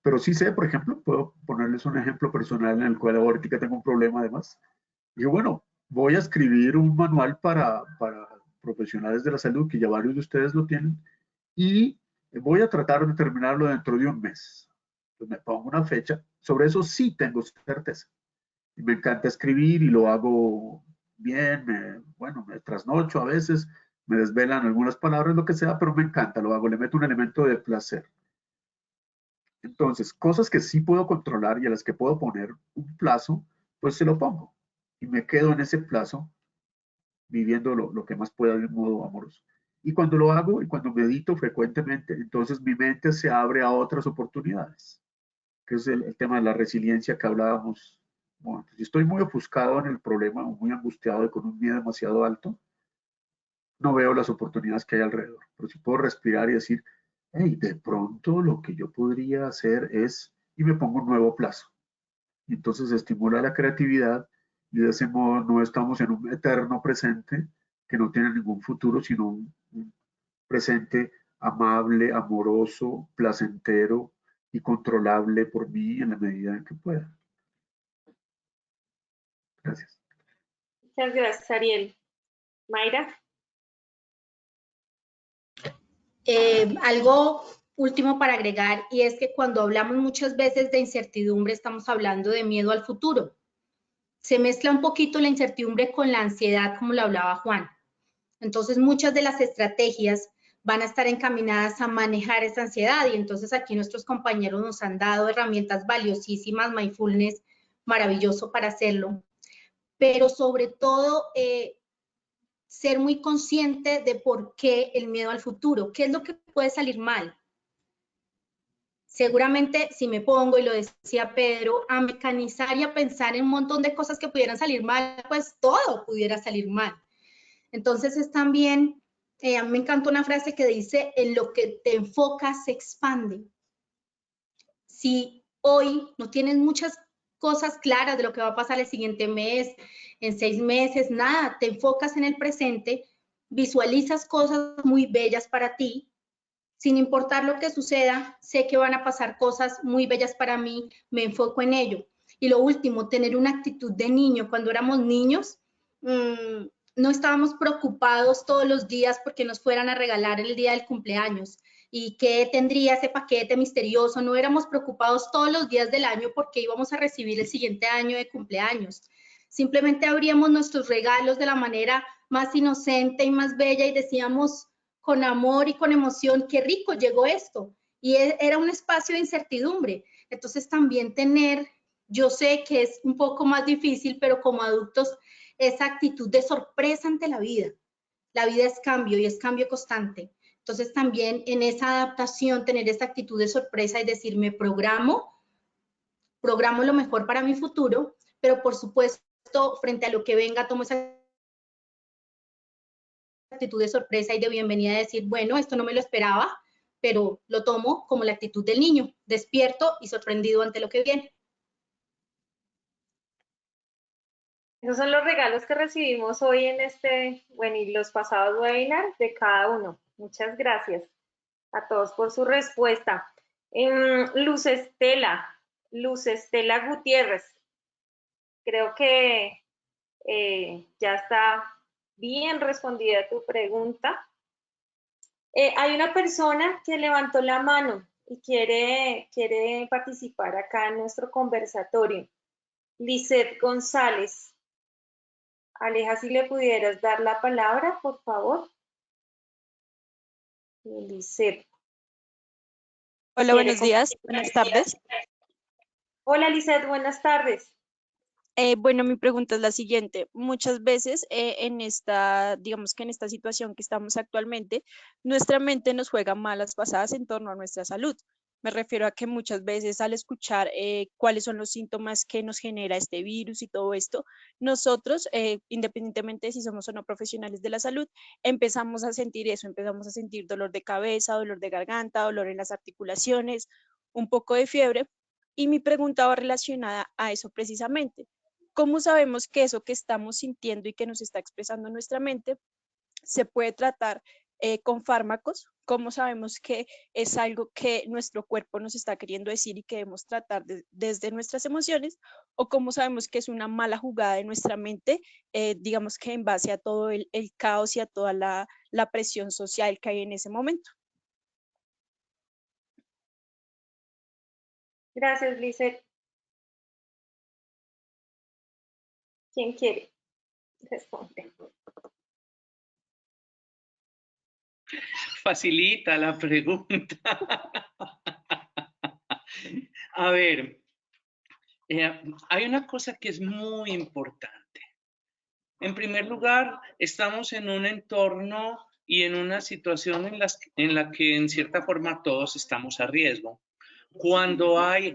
Pero sí sé, por ejemplo, puedo ponerles un ejemplo personal en el cual ahorita tengo un problema además. Y bueno, voy a escribir un manual para profesionales de la salud, que ya varios de ustedes lo tienen, y voy a tratar de terminarlo dentro de un mes. Entonces me pongo una fecha, sobre eso sí tengo certeza. Y me encanta escribir y lo hago bien, bueno, me trasnocho a veces, me desvelan algunas palabras, lo que sea, pero me encanta, lo hago, le meto un elemento de placer. Entonces, cosas que sí puedo controlar y a las que puedo poner un plazo, pues se lo pongo. Y me quedo en ese plazo viviendo lo que más pueda de un modo amoroso. Y cuando lo hago y cuando medito frecuentemente, entonces mi mente se abre a otras oportunidades, que es el tema de la resiliencia que hablábamos. Bueno, si estoy muy ofuscado en el problema o muy angustiado y con un miedo demasiado alto, no veo las oportunidades que hay alrededor. Pero si puedo respirar y decir, hey, de pronto lo que yo podría hacer es, y me pongo un nuevo plazo. Y entonces estimula la creatividad y de ese modo no estamos en un eterno presente que no tiene ningún futuro, sino un presente amable, amoroso, placentero y controlable por mí en la medida en que pueda. Gracias. Muchas gracias, Ariel. Mayra. Algo último para agregar, y es que cuando hablamos muchas veces de incertidumbre, estamos hablando de miedo al futuro. Se mezcla un poquito la incertidumbre con la ansiedad, como lo hablaba Juan. Entonces, muchas de las estrategias van a estar encaminadas a manejar esa ansiedad, y entonces aquí nuestros compañeros nos han dado herramientas valiosísimas, mindfulness, maravilloso para hacerlo, pero sobre todo ser muy consciente de por qué el miedo al futuro, qué es lo que puede salir mal. Seguramente si me pongo, y lo decía Pedro, a mecanizar y a pensar en un montón de cosas que pudieran salir mal, pues todo pudiera salir mal. Entonces es también, a mí me encanta una frase que dice, en lo que te enfocas se expande. Si hoy no tienes muchas cosas claras de lo que va a pasar el siguiente mes, en 6 meses, nada, te enfocas en el presente, visualizas cosas muy bellas para ti, Sin importar lo que suceda, sé que van a pasar cosas muy bellas para mí, me enfoco en ello. Y lo último, tener una actitud de niño. Cuando éramos niños, no estábamos preocupados todos los días porque nos fueran a regalar el día del cumpleaños y qué tendría ese paquete misterioso. No éramos preocupados todos los días del año porque íbamos a recibir el siguiente año de cumpleaños. Simplemente abríamos nuestros regalos de la manera más inocente y más bella y decíamos con amor y con emoción, qué rico llegó esto. Y era un espacio de incertidumbre. Entonces también tener, yo sé que es un poco más difícil, pero como adultos, esa actitud de sorpresa ante la vida. La vida es cambio y es cambio constante. Entonces también en esa adaptación, tener esa actitud de sorpresa y decir, me programo lo mejor para mi futuro, pero por supuesto, frente a lo que venga, tomo esa actitud de sorpresa y de bienvenida, de decir, bueno, esto no me lo esperaba, pero lo tomo como la actitud del niño, despierto y sorprendido ante lo que viene. Esos son los regalos que recibimos hoy en y los pasados webinars de cada uno. Muchas gracias a todos por su respuesta. Luz Estela Gutiérrez, creo que ya está bien respondida tu pregunta. Hay una persona que levantó la mano y quiere participar acá en nuestro conversatorio. Lizeth González. Aleja, si le pudieras dar la palabra, por favor. Lizeth. Hola, buenos días, buenas tardes. Hola, Lizeth, buenas tardes. Bueno, mi pregunta es la siguiente. Muchas veces digamos que en esta situación que estamos actualmente, nuestra mente nos juega malas pasadas en torno a nuestra salud. Me refiero a que muchas veces al escuchar cuáles son los síntomas que nos genera este virus y todo esto, nosotros, independientemente de si somos o no profesionales de la salud, empezamos a sentir eso, empezamos a sentir dolor de cabeza, dolor de garganta, dolor en las articulaciones, un poco de fiebre. Y mi pregunta va relacionada a eso precisamente. ¿Cómo sabemos que eso que estamos sintiendo y que nos está expresando nuestra mente se puede tratar con fármacos? ¿Cómo sabemos que es algo que nuestro cuerpo nos está queriendo decir y que debemos tratar desde nuestras emociones? ¿O cómo sabemos que es una mala jugada de nuestra mente, digamos que en base a todo el caos y a toda la presión social que hay en ese momento? Gracias, Lizeth. ¿Quién quiere responder? Facilita la pregunta. A ver, hay una cosa que es muy importante. En primer lugar, estamos en un entorno y en una situación en la que en cierta forma todos estamos a riesgo. Cuando hay,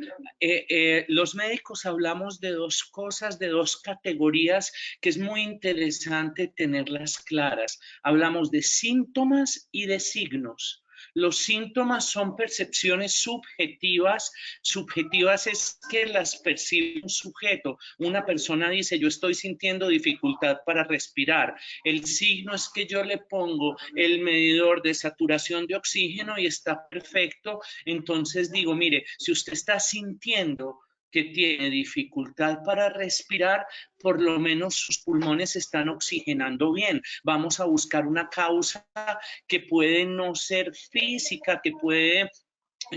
los médicos hablamos de dos cosas, de dos categorías que es muy interesante tenerlas claras. Hablamos de síntomas y de signos. Los síntomas son percepciones subjetivas. Subjetivas es que las percibe un sujeto. Una persona dice, yo estoy sintiendo dificultad para respirar. El signo es que yo le pongo el medidor de saturación de oxígeno y está perfecto. Entonces digo, mire, si usted está sintiendo que tiene dificultad para respirar, por lo menos sus pulmones están oxigenando bien. Vamos a buscar una causa que puede no ser física, que puede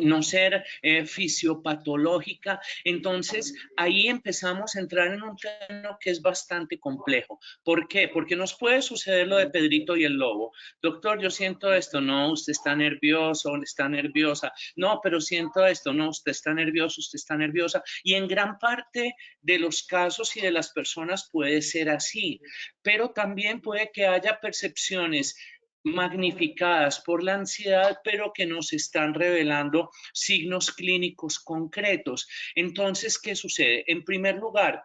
no ser fisiopatológica. Entonces, ahí empezamos a entrar en un terreno que es bastante complejo. ¿Por qué? Porque nos puede suceder lo de Pedrito y el lobo. Doctor, yo siento esto. No, usted está nervioso, está nerviosa. No, pero siento esto. No, usted está nervioso, usted está nerviosa. Y en gran parte de los casos y de las personas puede ser así. Pero también puede que haya percepciones magnificadas por la ansiedad, pero que nos están revelando signos clínicos concretos. Entonces, ¿qué sucede? En primer lugar,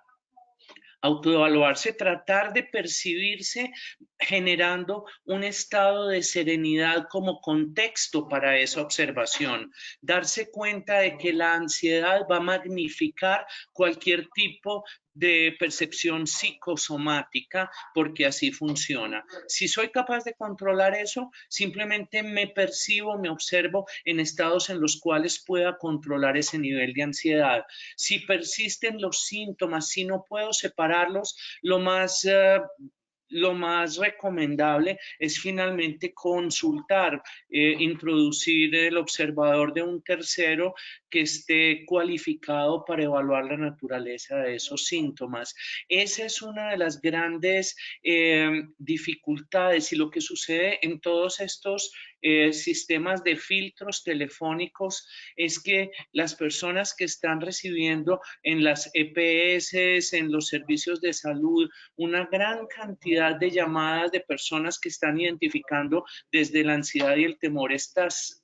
autoevaluarse, tratar de percibirse generando un estado de serenidad como contexto para esa observación. Darse cuenta de que la ansiedad va a magnificar cualquier tipo de percepción psicosomática, porque así funciona. Si soy capaz de controlar eso, simplemente me percibo, me observo en estados en los cuales pueda controlar ese nivel de ansiedad. Si persisten los síntomas, si no puedo separarlos, lo más recomendable es finalmente consultar, introducir el observador de un tercero que esté cualificado para evaluar la naturaleza de esos síntomas. Esa es una de las grandes dificultades y lo que sucede en todos estos sistemas de filtros telefónicos es que las personas que están recibiendo en las EPS, en los servicios de salud, una gran cantidad de llamadas de personas que están identificando desde la ansiedad y el temor estos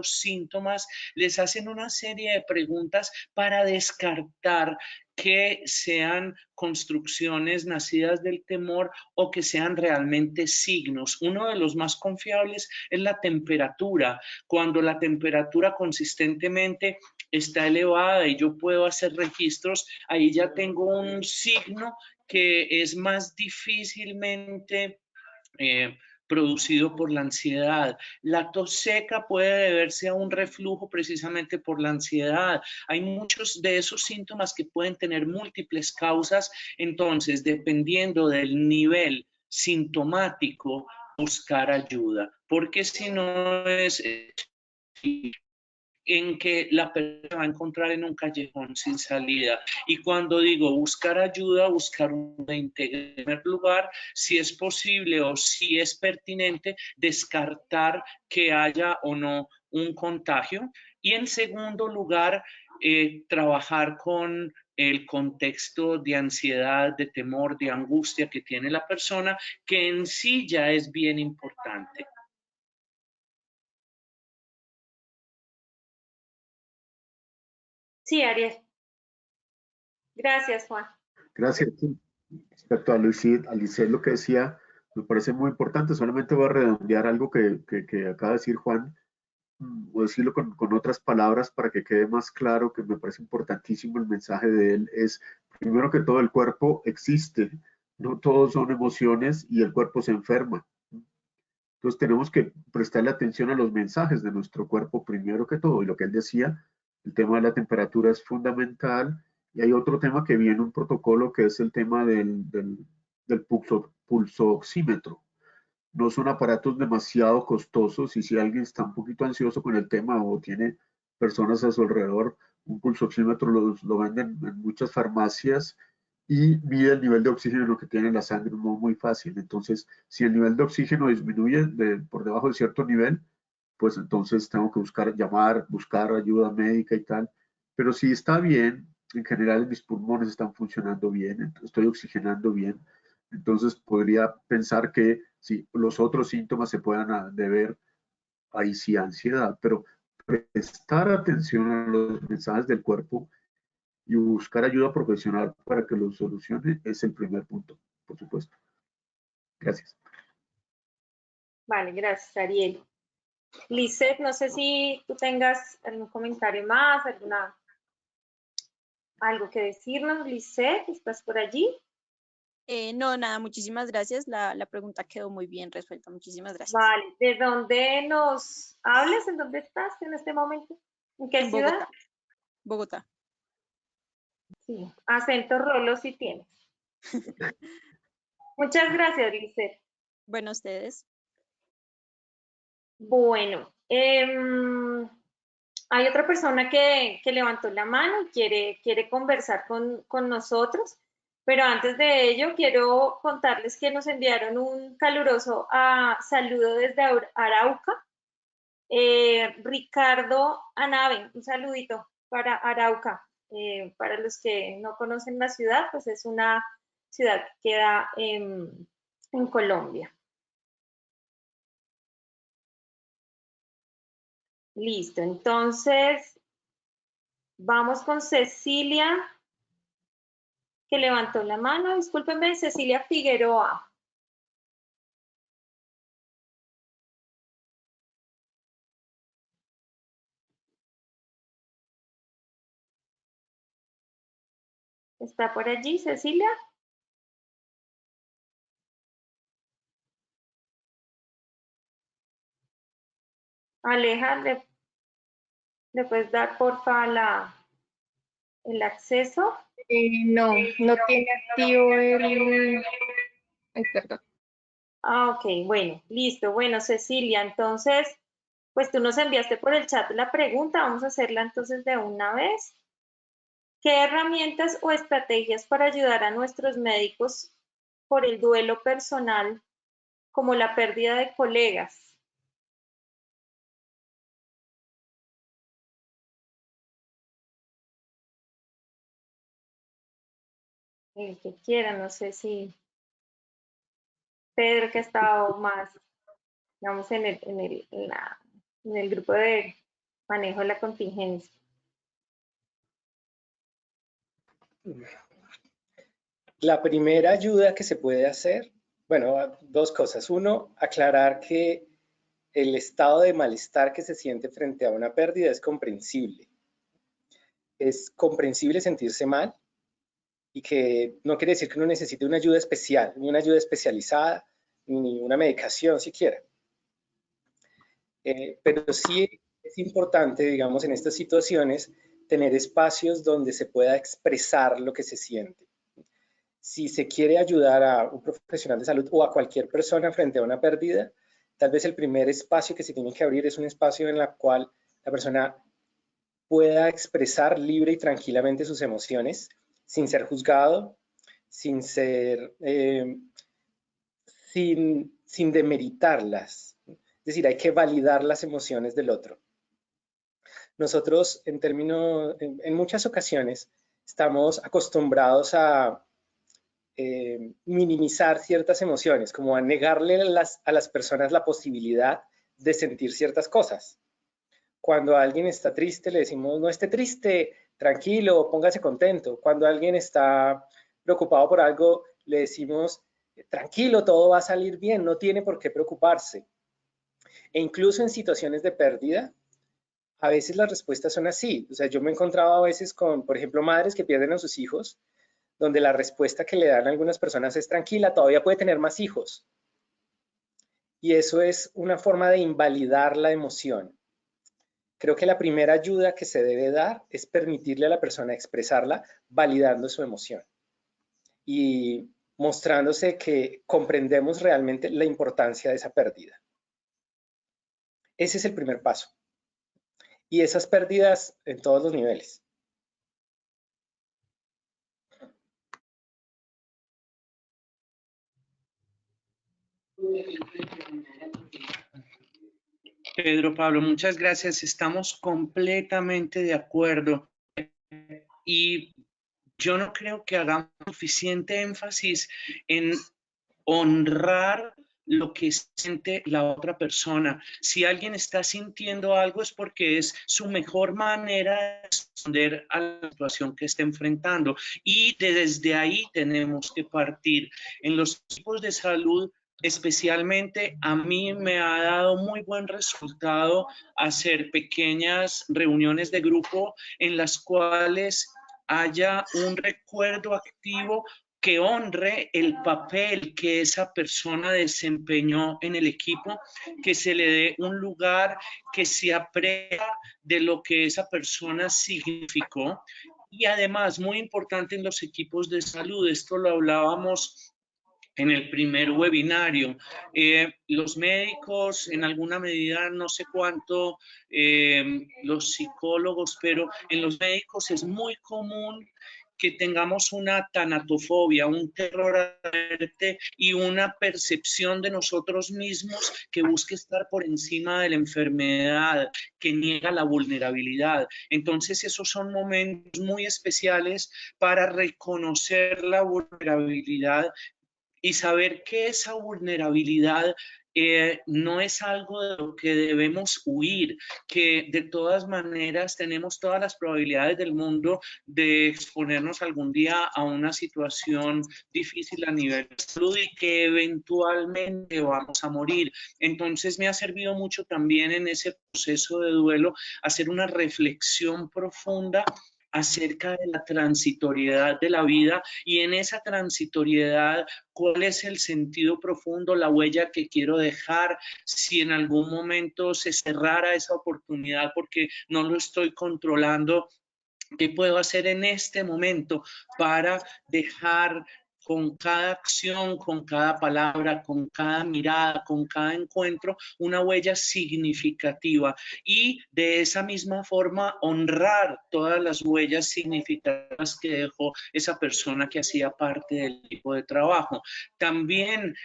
síntomas, les hacen una serie de preguntas para descartar que sean construcciones nacidas del temor o que sean realmente signos. Uno de los más confiables es la temperatura. Cuando la temperatura consistentemente está elevada y yo puedo hacer registros, ahí ya tengo un signo que es más difícilmente producido por la ansiedad. La tos seca puede deberse a un reflujo precisamente por la ansiedad. Hay muchos de esos síntomas que pueden tener múltiples causas, entonces dependiendo del nivel sintomático, buscar ayuda, porque si no es en que la persona va a encontrar en un callejón sin salida. Y cuando digo buscar ayuda, buscar una integridad. En primer lugar, si es posible o si es pertinente, descartar que haya o no un contagio. Y en segundo lugar, trabajar con el contexto de ansiedad, de temor, de angustia que tiene la persona, que en sí ya es bien importante. Sí, Ariel. Gracias, Juan. Gracias. Respecto a Lisset, lo que decía, me parece muy importante. Solamente voy a redondear algo que acaba de decir Juan, o decirlo con otras palabras para que quede más claro, que me parece importantísimo el mensaje de él, es primero que todo el cuerpo existe, no todos son emociones y el cuerpo se enferma. Entonces tenemos que prestarle atención a los mensajes de nuestro cuerpo primero que todo. Y lo que él decía, el tema de la temperatura es fundamental. Y hay otro tema que viene un protocolo que es el tema del pulsoxímetro. No son aparatos demasiado costosos y si alguien está un poquito ansioso con el tema o tiene personas a su alrededor, un pulsoxímetro lo venden en muchas farmacias y mide el nivel de oxígeno que tiene la sangre muy fácil. Entonces, si el nivel de oxígeno disminuye por debajo de cierto nivel, pues entonces tengo que buscar ayuda médica y tal. Pero si está bien, en general mis pulmones están funcionando bien, estoy oxigenando bien, entonces podría pensar que si los otros síntomas se puedan deber, ahí sí, a ansiedad, pero prestar atención a los mensajes del cuerpo y buscar ayuda profesional para que lo solucione es el primer punto, por supuesto. Gracias. Vale, gracias, Ariel. Lisset, no sé si tú tengas algún comentario más, algo que decirnos. Lisset, ¿estás por allí? No, nada, muchísimas gracias. La pregunta quedó muy bien resuelta. Muchísimas gracias. Vale, ¿de dónde nos hablas? ¿En dónde estás en este momento? ¿En qué ciudad? Bogotá. Bogotá. Sí, acento rolo sí tienes. Muchas gracias, Lisset. Bueno, ustedes. Bueno, hay otra persona que levantó la mano y quiere conversar con nosotros, pero antes de ello quiero contarles que nos enviaron un caluroso saludo desde Arauca. Ricardo Anave, un saludito para Arauca. Para los que no conocen la ciudad, pues es una ciudad que queda en Colombia. Listo, entonces vamos con Cecilia, que levantó la mano. Discúlpenme, Cecilia Figueroa. ¿Está por allí, Cecilia? Aleja, ¿le puedes dar porfa el acceso? No, no tiene activo el... Ay, perdón. Ah, ok, bueno, listo. Bueno, Cecilia, entonces, pues tú nos enviaste por el chat la pregunta, vamos a hacerla entonces de una vez. ¿Qué herramientas o estrategias para ayudar a nuestros médicos por el duelo personal, como la pérdida de colegas? El que quiera, no sé si Pedro, que ha estado más, digamos, en el grupo de manejo de la contingencia. La primera ayuda que se puede hacer, bueno, dos cosas. Uno, aclarar que el estado de malestar que se siente frente a una pérdida es comprensible. Es comprensible sentirse mal y que no quiere decir que uno necesite una ayuda especial, ni una ayuda especializada, ni una medicación siquiera. Pero sí es importante, digamos, en estas situaciones, tener espacios donde se pueda expresar lo que se siente. Si se quiere ayudar a un profesional de salud o a cualquier persona frente a una pérdida, tal vez el primer espacio que se tiene que abrir es un espacio en el cual la persona pueda expresar libre y tranquilamente sus emociones, sin ser juzgado, sin demeritarlas. Es decir, hay que validar las emociones del otro. Nosotros, en muchas ocasiones, estamos acostumbrados a minimizar ciertas emociones, como a negarle a las personas la posibilidad de sentir ciertas cosas. Cuando alguien está triste, le decimos, no esté triste, tranquilo, póngase contento. Cuando alguien está preocupado por algo, le decimos, tranquilo, todo va a salir bien, no tiene por qué preocuparse. E incluso en situaciones de pérdida, a veces las respuestas son así. O sea, yo me he encontrado a veces con, por ejemplo, madres que pierden a sus hijos, donde la respuesta que le dan a algunas personas es tranquila, todavía puede tener más hijos. Y eso es una forma de invalidar la emoción. Creo que la primera ayuda que se debe dar es permitirle a la persona expresarla validando su emoción y mostrándose que comprendemos realmente la importancia de esa pérdida. Ese es el primer paso. Y esas pérdidas en todos los niveles. Pedro Pablo, muchas gracias. Estamos completamente de acuerdo. Y yo no creo que hagamos suficiente énfasis en honrar lo que siente la otra persona. Si alguien está sintiendo algo es porque es su mejor manera de responder a la situación que está enfrentando. Y desde ahí tenemos que partir. En los equipos de salud, especialmente, a mí me ha dado muy buen resultado hacer pequeñas reuniones de grupo en las cuales haya un recuerdo activo que honre el papel que esa persona desempeñó en el equipo, que se le dé un lugar, que se aprenda de lo que esa persona significó. Y además, muy importante en los equipos de salud, esto lo hablábamos en el primer webinario, los médicos, en alguna medida, no sé cuánto, los psicólogos, pero en los médicos es muy común que tengamos una tanatofobia, un terror a la muerte y una percepción de nosotros mismos que busca estar por encima de la enfermedad, que niega la vulnerabilidad. Entonces, esos son momentos muy especiales para reconocer la vulnerabilidad y saber que esa vulnerabilidad no es algo de lo que debemos huir, que de todas maneras tenemos todas las probabilidades del mundo de exponernos algún día a una situación difícil a nivel de salud y que eventualmente vamos a morir. Entonces me ha servido mucho también en ese proceso de duelo hacer una reflexión profunda acerca de la transitoriedad de la vida y en esa transitoriedad, cuál es el sentido profundo, la huella que quiero dejar, si en algún momento se cerrara esa oportunidad porque no lo estoy controlando. ¿Qué puedo hacer en este momento para dejar con cada acción, con cada palabra, con cada mirada, con cada encuentro, una huella significativa? Y de esa misma forma honrar todas las huellas significativas que dejó esa persona que hacía parte del equipo de trabajo. También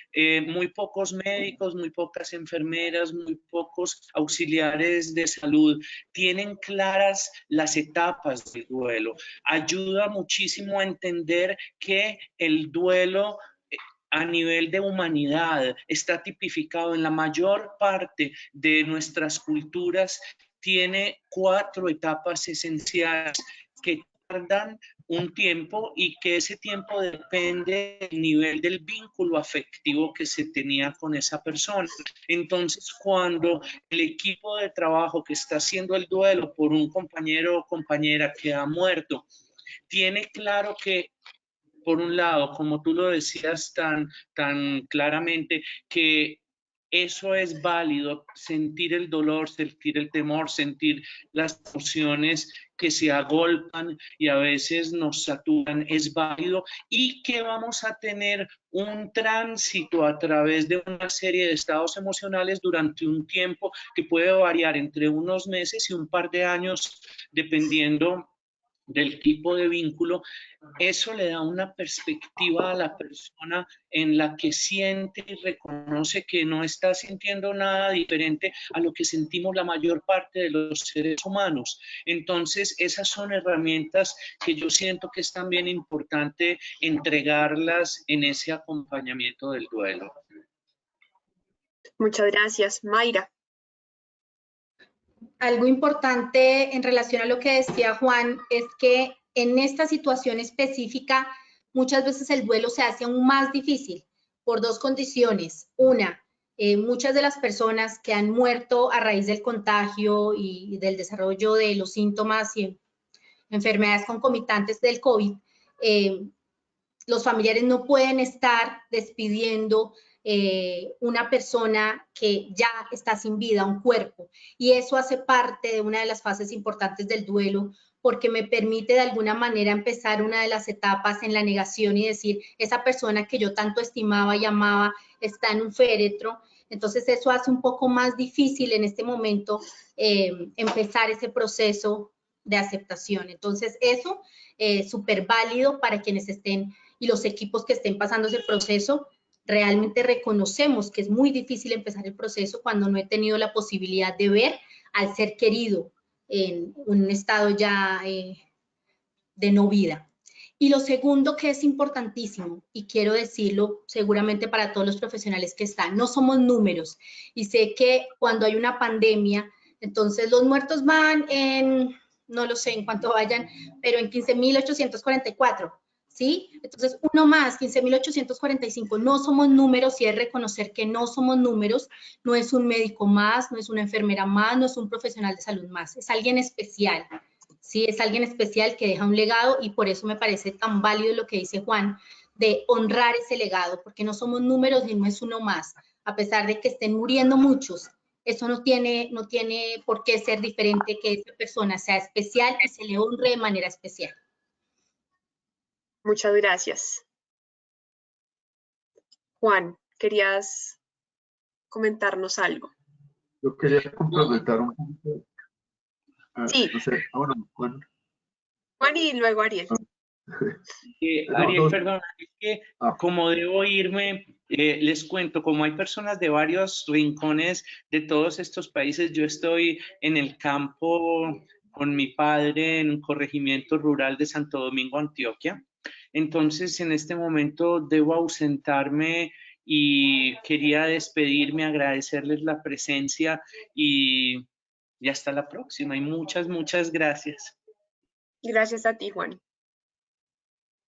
muy pocos médicos, muy pocas enfermeras, muy pocos auxiliares de salud tienen claras las etapas del duelo. Ayuda muchísimo a entender que el duelo a nivel de humanidad está tipificado en la mayor parte de nuestras culturas, tiene 4 etapas esenciales que tardan un tiempo y que ese tiempo depende del nivel del vínculo afectivo que se tenía con esa persona. Entonces, cuando el equipo de trabajo que está haciendo el duelo por un compañero o compañera que ha muerto, tiene claro que, por un lado, como tú lo decías tan claramente, que eso es válido, sentir el dolor, sentir el temor, sentir las emociones que se agolpan y a veces nos saturan, es válido, y que vamos a tener un tránsito a través de una serie de estados emocionales durante un tiempo que puede variar entre unos meses y un par de años, dependiendo del tipo de vínculo. Eso le da una perspectiva a la persona en la que siente y reconoce que no está sintiendo nada diferente a lo que sentimos la mayor parte de los seres humanos. Entonces, esas son herramientas que yo siento que es también importante entregarlas en ese acompañamiento del duelo. Muchas gracias. Mayra. Algo importante en relación a lo que decía Juan es que en esta situación específica muchas veces el duelo se hace aún más difícil por 2 condiciones. Una, muchas de las personas que han muerto a raíz del contagio y del desarrollo de los síntomas y enfermedades concomitantes del COVID, los familiares no pueden estar despidiendo una persona que ya está sin vida, un cuerpo, y eso hace parte de una de las fases importantes del duelo, porque me permite de alguna manera empezar una de las etapas en la negación y decir, esa persona que yo tanto estimaba y amaba está en un féretro. Entonces eso hace un poco más difícil en este momento empezar ese proceso de aceptación. Entonces eso súper válido para quienes estén y los equipos que estén pasando ese proceso. Realmente reconocemos que es muy difícil empezar el proceso cuando no he tenido la posibilidad de ver al ser querido en un estado ya de no vida. Y lo segundo que es importantísimo, y quiero decirlo seguramente para todos los profesionales que están, no somos números. Y sé que cuando hay una pandemia, entonces los muertos van en, no lo sé en cuánto vayan, pero en 15.844. ¿Sí? Entonces, uno más, 15.845, no somos números y es reconocer que no somos números, no es un médico más, no es una enfermera más, no es un profesional de salud más, es alguien especial, ¿sí? Es alguien especial que deja un legado y por eso me parece tan válido lo que dice Juan, de honrar ese legado, porque no somos números y no es uno más, a pesar de que estén muriendo muchos, eso no tiene por qué ser diferente, que esa persona sea especial y se le honre de manera especial. Muchas gracias. Juan, ¿querías comentarnos algo? Yo quería complementar un punto. Sí. No sé, bueno, Juan. Juan y luego Ariel. Ariel, perdón, es que como debo irme, les cuento, como hay personas de varios rincones de todos estos países, yo estoy en el campo con mi padre en un corregimiento rural de Santo Domingo, Antioquia. Entonces, en este momento debo ausentarme y quería despedirme, agradecerles la presencia y hasta la próxima. Y muchas gracias. Gracias a ti, Juan.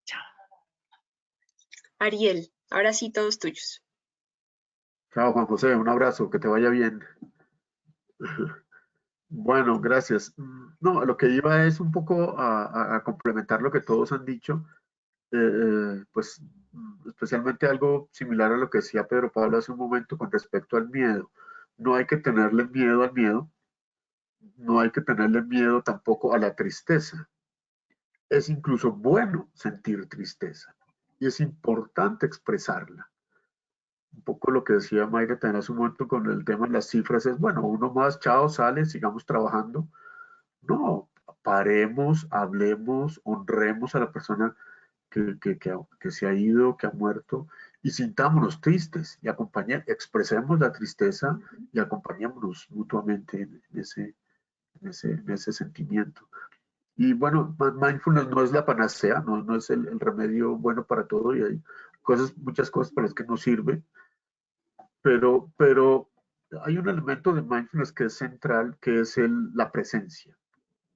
Chao. Ariel, ahora sí, todos tuyos. Chao, Juan José, un abrazo, que te vaya bien. Bueno, gracias. No, lo que iba es un poco a complementar lo que todos han dicho, pues especialmente algo similar a lo que decía Pedro Pablo hace un momento con respecto al miedo. No hay que tenerle miedo al miedo, no hay que tenerle miedo tampoco a la tristeza. Es incluso bueno sentir tristeza y es importante expresarla. Un poco lo que decía Mayra también hace un momento con el tema de las cifras es, bueno, uno más, chao, sale, sigamos trabajando. No, paremos, hablemos, honremos a la persona que se ha ido, que ha muerto, y sintámonos tristes y expresemos la tristeza y acompañémonos mutuamente en ese sentimiento. Y bueno, mindfulness no es la panacea, no es el remedio bueno para todo, y hay muchas cosas para las que no sirve, pero hay un elemento de mindfulness que es central, que es la presencia,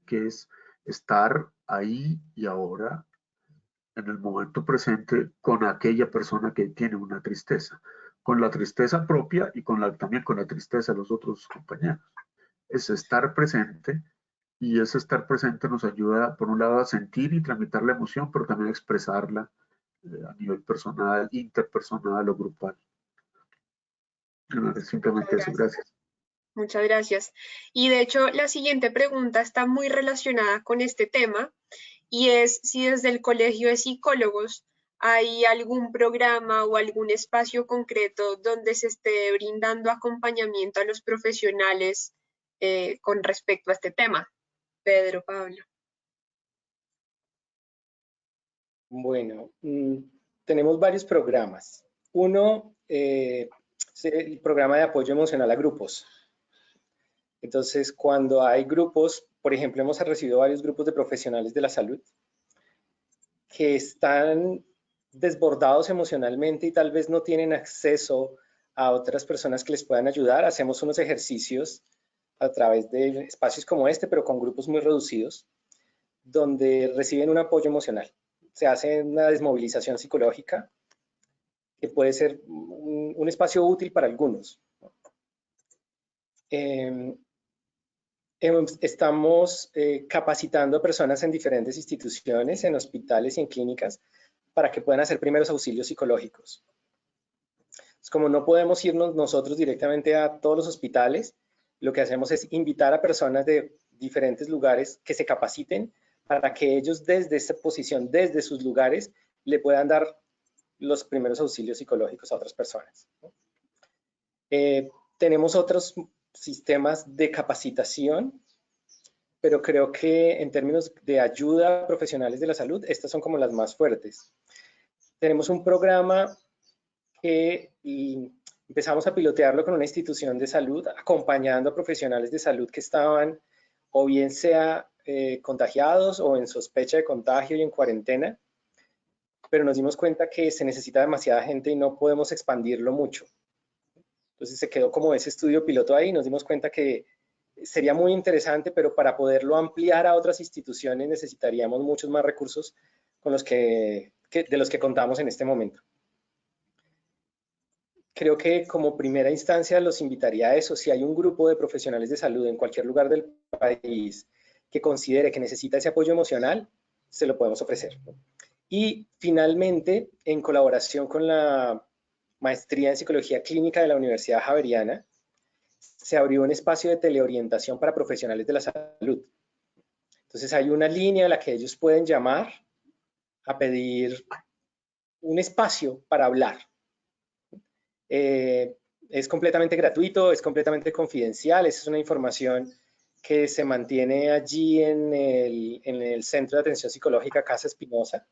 que es estar ahí y ahora, en el momento presente, con aquella persona que tiene una tristeza, con la tristeza propia y también con la tristeza de los otros compañeros. Es estar presente, y ese estar presente nos ayuda, por un lado, a sentir y tramitar la emoción, pero también a expresarla a nivel personal, interpersonal o grupal. Simplemente eso, gracias. Muchas gracias. Y de hecho, la siguiente pregunta está muy relacionada con este tema, y es si desde el Colegio de Psicólogos hay algún programa o algún espacio concreto donde se esté brindando acompañamiento a los profesionales con respecto a este tema. Pedro Pablo. Bueno, tenemos varios programas. Uno, es el programa de apoyo emocional a grupos. Entonces, cuando hay grupos, por ejemplo, hemos recibido varios grupos de profesionales de la salud que están desbordados emocionalmente y tal vez no tienen acceso a otras personas que les puedan ayudar. Hacemos unos ejercicios a través de espacios como este, pero con grupos muy reducidos, donde reciben un apoyo emocional. Se hace una desmovilización psicológica que puede ser un espacio útil para algunos. Estamos capacitando a personas en diferentes instituciones, en hospitales y en clínicas, para que puedan hacer primeros auxilios psicológicos. Entonces, como no podemos irnos nosotros directamente a todos los hospitales, lo que hacemos es invitar a personas de diferentes lugares que se capaciten para que ellos desde esta posición, desde sus lugares, le puedan dar los primeros auxilios psicológicos a otras personas. Tenemos otros sistemas de capacitación, pero creo que en términos de ayuda a profesionales de la salud, estas son como las más fuertes. Tenemos un programa que empezamos a pilotearlo con una institución de salud, acompañando a profesionales de salud que estaban o bien sea contagiados o en sospecha de contagio y en cuarentena, pero nos dimos cuenta que se necesita demasiada gente y no podemos expandirlo mucho. Entonces se quedó como ese estudio piloto ahí y nos dimos cuenta que sería muy interesante, pero para poderlo ampliar a otras instituciones necesitaríamos muchos más recursos con de los que contamos en este momento. Creo que como primera instancia los invitaría a eso. Si hay un grupo de profesionales de salud en cualquier lugar del país que considere que necesita ese apoyo emocional, se lo podemos ofrecer. Y finalmente, en colaboración con la Maestría en Psicología Clínica de la Universidad Javeriana, se abrió un espacio de teleorientación para profesionales de la salud. Entonces hay una línea a la que ellos pueden llamar a pedir un espacio para hablar. Es completamente gratuito, es completamente confidencial, esa es una información que se mantiene allí en el Centro de Atención Psicológica Casa Espinosa.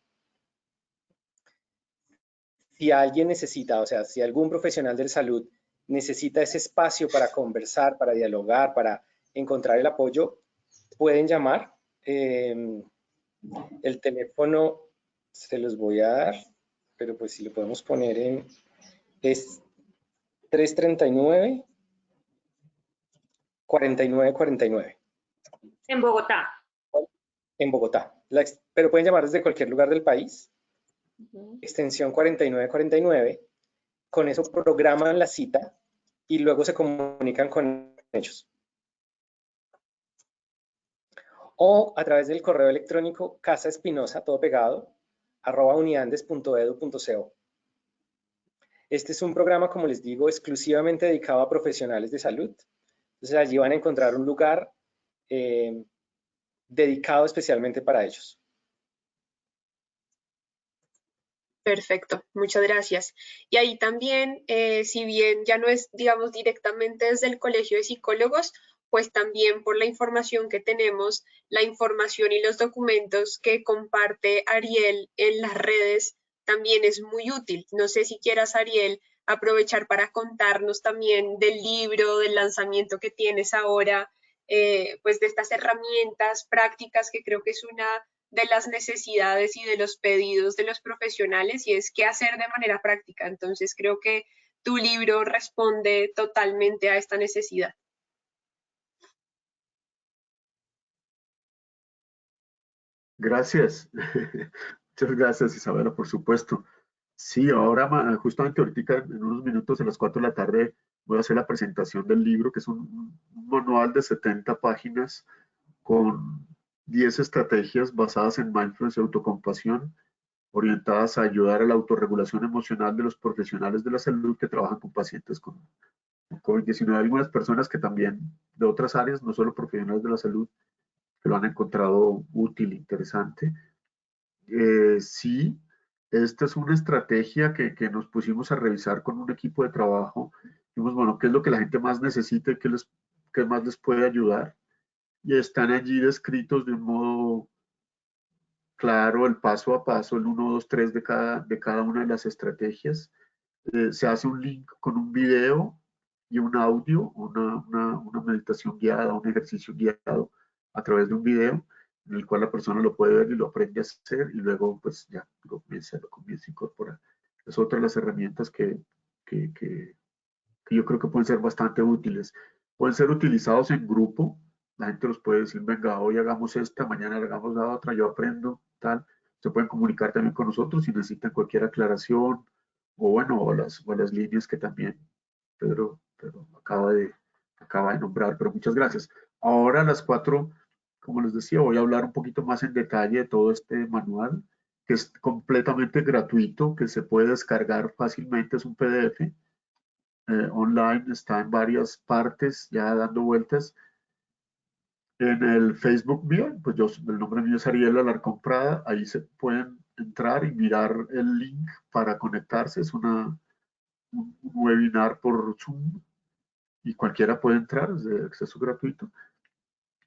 Si alguien necesita, o sea, si algún profesional de salud necesita ese espacio para conversar, para dialogar, para encontrar el apoyo, pueden llamar. El teléfono se los voy a dar, pero pues si lo podemos poner en... Es 339-4949. En Bogotá. En Bogotá. Pero pueden llamar desde cualquier lugar del país. Extensión 4949. Con eso programan la cita y luego se comunican con ellos. o a través del correo electrónico casaespinosa, todo pegado, @uniandes.edu.co. Este es un programa, como les digo, exclusivamente dedicado a profesionales de salud. Entonces allí van a encontrar un lugar dedicado especialmente para ellos. Perfecto, muchas gracias. Y ahí también, si bien ya no es, digamos, directamente desde el Colegio de Psicólogos, pues también por la información que tenemos, la información y los documentos que comparte Ariel en las redes también es muy útil. No sé si quieras, Ariel, aprovechar para contarnos también del libro, del lanzamiento que tienes ahora, pues de estas herramientas prácticas que creo que es una de las necesidades y de los pedidos de los profesionales, y es qué hacer de manera práctica. Entonces creo que tu libro responde totalmente a esta necesidad. Gracias. Muchas gracias, Isabela, por supuesto. Sí, ahora justamente ahorita en unos minutos, a las 4 de la tarde, voy a hacer la presentación del libro, que es un manual de 70 páginas con 10 estrategias basadas en mindfulness y autocompasión, orientadas a ayudar a la autorregulación emocional de los profesionales de la salud que trabajan con pacientes con COVID-19. Algunas personas que también de otras áreas, no solo profesionales de la salud, que lo han encontrado útil, interesante. Sí, esta es una estrategia que nos pusimos a revisar con un equipo de trabajo. Vimos, bueno, qué es lo que la gente más necesita y qué más les puede ayudar. Y están allí descritos de un modo claro, el paso a paso, el 1, 2, 3 de cada una de las estrategias. Se hace un link con un video y un audio, una meditación guiada, un ejercicio guiado a través de un video, en el cual la persona lo puede ver y lo aprende a hacer, y luego pues ya lo comienza a incorporar. Es otra de las herramientas que yo creo que pueden ser bastante útiles. Pueden ser utilizados en grupo. La gente los puede decir, venga, hoy hagamos esta, mañana hagamos la otra, yo aprendo, tal. Se pueden comunicar también con nosotros si necesitan cualquier aclaración, o bueno, o las líneas que también Pedro acaba de nombrar. Pero muchas gracias. Ahora a las 4, como les decía, voy a hablar un poquito más en detalle de todo este manual, que es completamente gratuito, que se puede descargar fácilmente, es un PDF. Online, está en varias partes ya dando vueltas. En el Facebook mío, pues el nombre mío es Ariel Alarcón Prada, ahí se pueden entrar y mirar el link para conectarse. Es un webinar por Zoom y cualquiera puede entrar, es de acceso gratuito.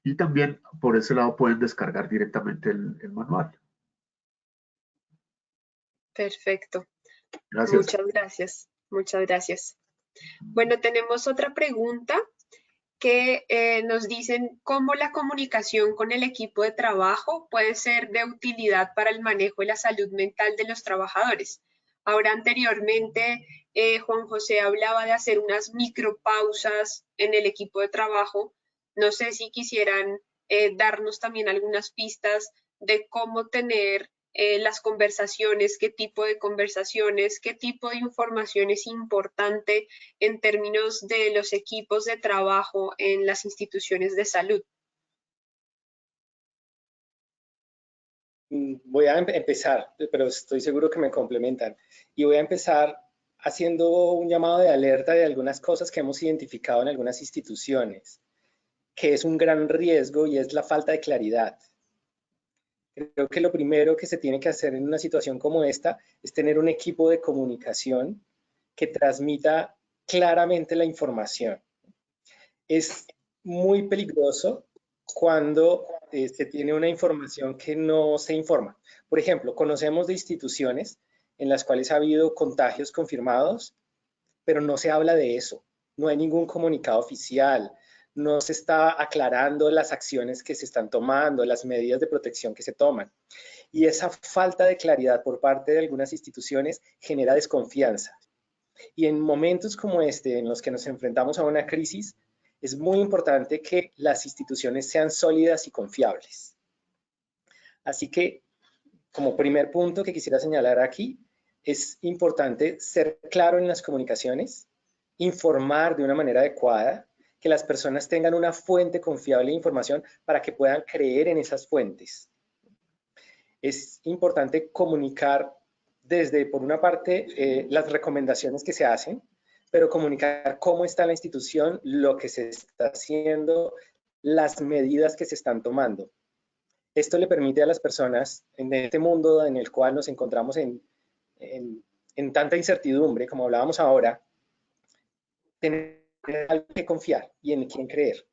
Y también por ese lado pueden descargar directamente el manual. Perfecto. Gracias. Muchas gracias. Muchas gracias. Bueno, tenemos otra pregunta que nos dicen cómo la comunicación con el equipo de trabajo puede ser de utilidad para el manejo de la salud mental de los trabajadores. Ahora, anteriormente, Juan José hablaba de hacer unas micropausas en el equipo de trabajo. No sé si quisieran darnos también algunas pistas de cómo tener las conversaciones, qué tipo de conversaciones, qué tipo de información es importante en términos de los equipos de trabajo en las instituciones de salud. Voy a empezar, pero estoy seguro que me complementan. Y voy a empezar haciendo un llamado de alerta de algunas cosas que hemos identificado en algunas instituciones, que es un gran riesgo, y es la falta de claridad. Creo que lo primero que se tiene que hacer en una situación como esta es tener un equipo de comunicación que transmita claramente la información. Es muy peligroso cuando se tiene una información que no se informa. Por ejemplo, conocemos de instituciones en las cuales ha habido contagios confirmados, pero no se habla de eso. No hay ningún comunicado oficial, no se está aclarando las acciones que se están tomando, las medidas de protección que se toman. Y esa falta de claridad por parte de algunas instituciones genera desconfianza. Y en momentos como este, en los que nos enfrentamos a una crisis, es muy importante que las instituciones sean sólidas y confiables. Así que, como primer punto que quisiera señalar aquí, es importante ser claro en las comunicaciones, informar de una manera adecuada que las personas tengan una fuente confiable de información para que puedan creer en esas fuentes. Es importante comunicar desde, por una parte, las recomendaciones que se hacen, pero comunicar cómo está la institución, lo que se está haciendo, las medidas que se están tomando. Esto le permite a las personas en este mundo en el cual nos encontramos en tanta incertidumbre, como hablábamos ahora, tener algo que confiar y en quién creer.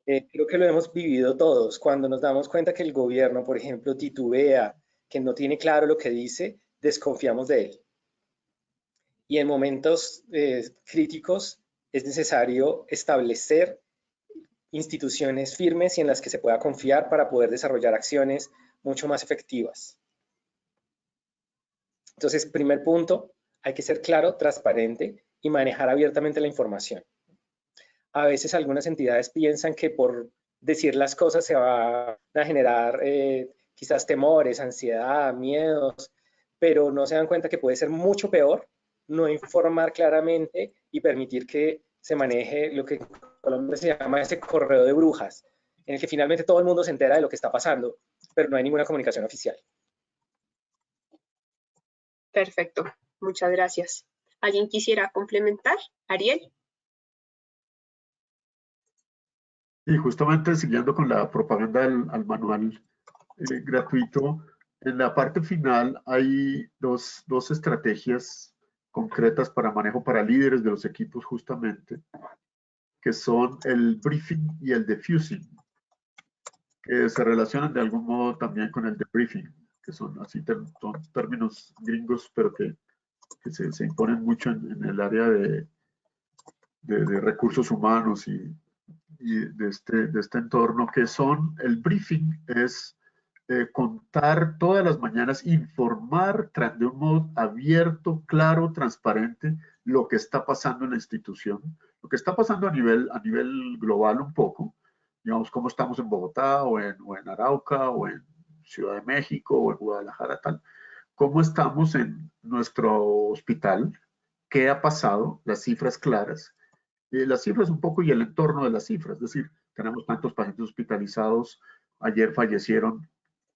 Creo que lo hemos vivido todos. Cuando nos damos cuenta que el gobierno, por ejemplo, titubea, que no tiene claro lo que dice, desconfiamos de él. Y en momentos críticos es necesario establecer instituciones firmes y en las que se pueda confiar para poder desarrollar acciones mucho más efectivas. Entonces, primer punto, hay que ser claro, transparente y manejar abiertamente la información. A veces algunas entidades piensan que por decir las cosas se va a generar quizás temores, ansiedad, miedos, pero no se dan cuenta que puede ser mucho peor no informar claramente y permitir que se maneje lo que en Colombia se llama ese correo de brujas, en el que finalmente todo el mundo se entera de lo que está pasando, pero no hay ninguna comunicación oficial. Perfecto, muchas gracias. ¿Alguien quisiera complementar? Ariel. Y justamente siguiendo con la propaganda al manual gratuito, en la parte final hay dos estrategias concretas para manejo para líderes de los equipos justamente, que son el briefing y el diffusing, que se relacionan de algún modo también con el debriefing, que son así son términos gringos, pero que se imponen mucho en el área de recursos humanos y de este entorno, que son el briefing, es contar todas las mañanas, informar de un modo abierto, claro, transparente, lo que está pasando en la institución, lo que está pasando a nivel global un poco, digamos, cómo estamos en Bogotá o en Arauca o en Ciudad de México o en Guadalajara, tal, cómo estamos en nuestro hospital, qué ha pasado, las cifras claras, las cifras un poco y el entorno de las cifras, es decir, tenemos tantos pacientes hospitalizados, ayer fallecieron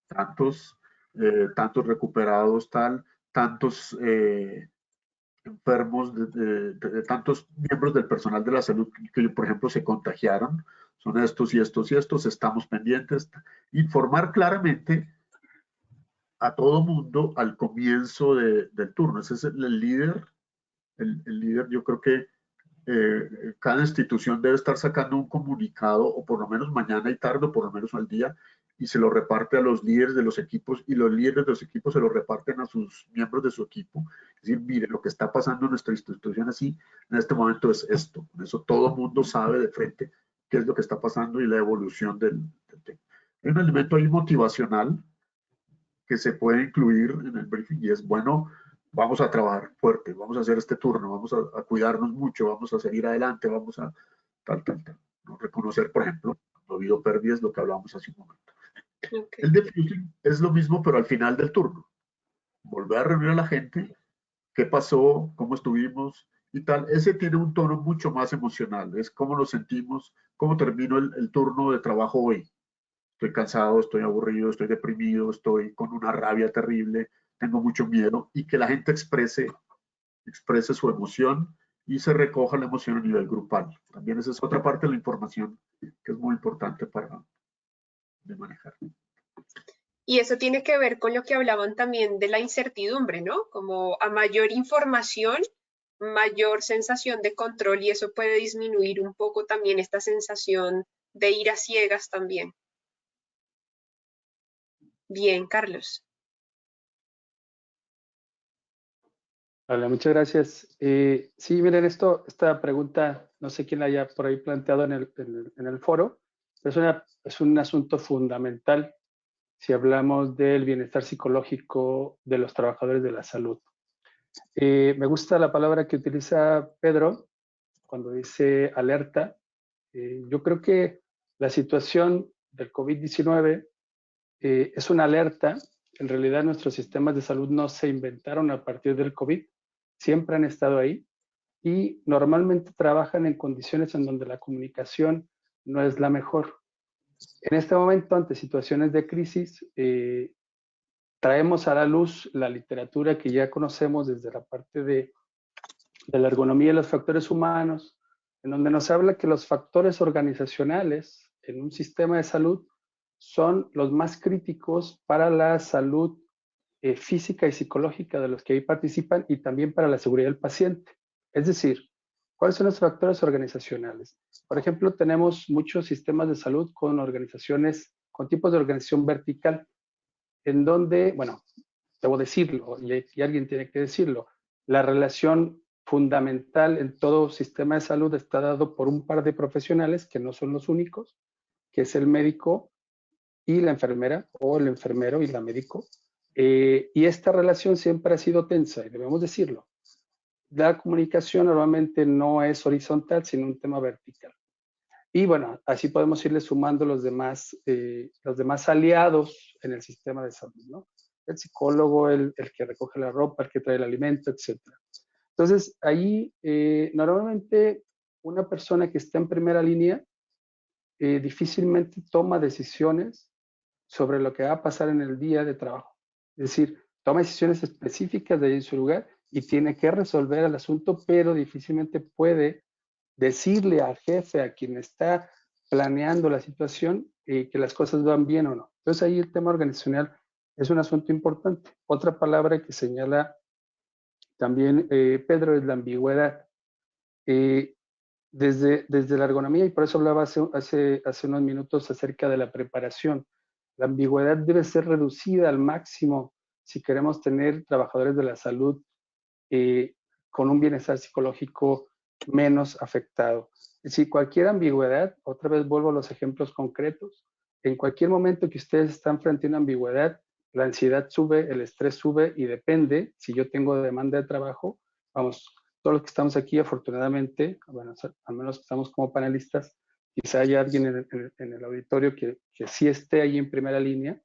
tantos, tantos recuperados, tantos enfermos, tantos miembros del personal de la salud que, por ejemplo, se contagiaron, son estos y estos y estos, estamos pendientes, informar claramente a todo mundo al comienzo del turno. Ese es el líder, el líder, yo creo que cada institución debe estar sacando un comunicado, o por lo menos mañana y tarde, o por lo menos al día, y se lo reparte a los líderes de los equipos, y los líderes de los equipos se lo reparten a sus miembros de su equipo. Es decir, mire, lo que está pasando en nuestra institución así, en este momento es esto. Con eso todo el mundo sabe de frente qué es lo que está pasando y la evolución del tema. Hay un elemento ahí motivacional que se puede incluir en el briefing, y es, bueno, vamos a trabajar fuerte, vamos a hacer este turno, vamos a cuidarnos mucho, vamos a seguir adelante, vamos a tal. ¿No? Reconocer, por ejemplo, cuando ha habido pérdidas, lo que hablábamos hace un momento. Okay. El diffusing es lo mismo, pero al final del turno. Volver a reunir a la gente, qué pasó, cómo estuvimos y tal. Ese tiene un tono mucho más emocional, es cómo nos sentimos, cómo termino el turno de trabajo hoy. Estoy cansado, estoy aburrido, estoy deprimido, estoy con una rabia terrible, tengo mucho miedo, y que la gente exprese su emoción y se recoja la emoción a nivel grupal. También esa es otra parte de la información que es muy importante de manejar. Y eso tiene que ver con lo que hablaban también de la incertidumbre, ¿no? Como a mayor información, mayor sensación de control, y eso puede disminuir un poco también esta sensación de ir a ciegas también. Bien, Carlos. Vale, muchas gracias. Sí, miren, esta pregunta, no sé quién la haya por ahí planteado en el foro, pero es un asunto fundamental si hablamos del bienestar psicológico de los trabajadores de la salud. Me gusta la palabra que utiliza Pedro cuando dice alerta. Yo creo que la situación del COVID-19 es una alerta. En realidad nuestros sistemas de salud no se inventaron a partir del COVID, siempre han estado ahí, y normalmente trabajan en condiciones en donde la comunicación no es la mejor. En este momento, ante situaciones de crisis, traemos a la luz la literatura que ya conocemos desde la parte de la ergonomía de los factores humanos, en donde nos habla que los factores organizacionales en un sistema de salud son los más críticos para la salud física y psicológica de los que ahí participan y también para la seguridad del paciente. Es decir, ¿cuáles son los factores organizacionales? Por ejemplo, tenemos muchos sistemas de salud con organizaciones, con tipos de organización vertical, en donde, bueno, debo decirlo, y alguien tiene que decirlo, la relación fundamental en todo sistema de salud está dado por un par de profesionales que no son los únicos, que es el médico y la enfermera, o el enfermero y la médico, y esta relación siempre ha sido tensa, y debemos decirlo. La comunicación normalmente no es horizontal, sino un tema vertical. Y bueno, así podemos irle sumando los demás aliados en el sistema de salud, ¿no? El psicólogo, el que recoge la ropa, el que trae el alimento, etc. Entonces, ahí normalmente una persona que está en primera línea difícilmente toma decisiones sobre lo que va a pasar en el día de trabajo. Es decir, toma decisiones específicas de su lugar y tiene que resolver el asunto, pero difícilmente puede decirle al jefe, a quien está planeando la situación, que las cosas van bien o no. Entonces ahí el tema organizacional es un asunto importante. Otra palabra que señala también Pedro es la ambigüedad. Desde la ergonomía, y por eso hablaba hace unos minutos acerca de la preparación, la ambigüedad debe ser reducida al máximo si queremos tener trabajadores de la salud con un bienestar psicológico menos afectado. Es decir, cualquier ambigüedad, otra vez vuelvo a los ejemplos concretos, en cualquier momento que ustedes están frente a una ambigüedad, la ansiedad sube, el estrés sube y depende, si yo tengo demanda de trabajo, vamos, todos los que estamos aquí afortunadamente, bueno, al menos estamos como panelistas, quizá haya alguien en el auditorio que sí esté ahí en primera línea.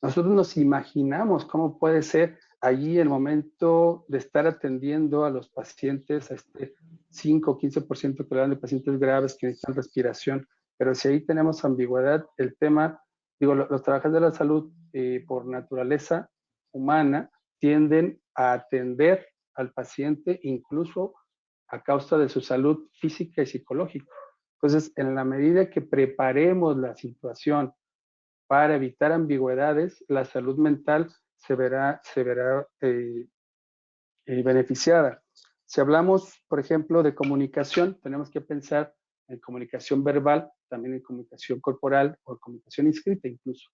Nosotros nos imaginamos cómo puede ser allí el momento de estar atendiendo a los pacientes, a este 5 o 15% que le dan de pacientes graves que necesitan respiración, pero si ahí tenemos ambigüedad, el tema, digo, los trabajadores de la salud por naturaleza humana tienden a atender al paciente incluso a causa de su salud física y psicológica. Entonces, en la medida que preparemos la situación para evitar ambigüedades, la salud mental se verá beneficiada. Si hablamos, por ejemplo, de comunicación, tenemos que pensar en comunicación verbal, también en comunicación corporal o comunicación escrita incluso.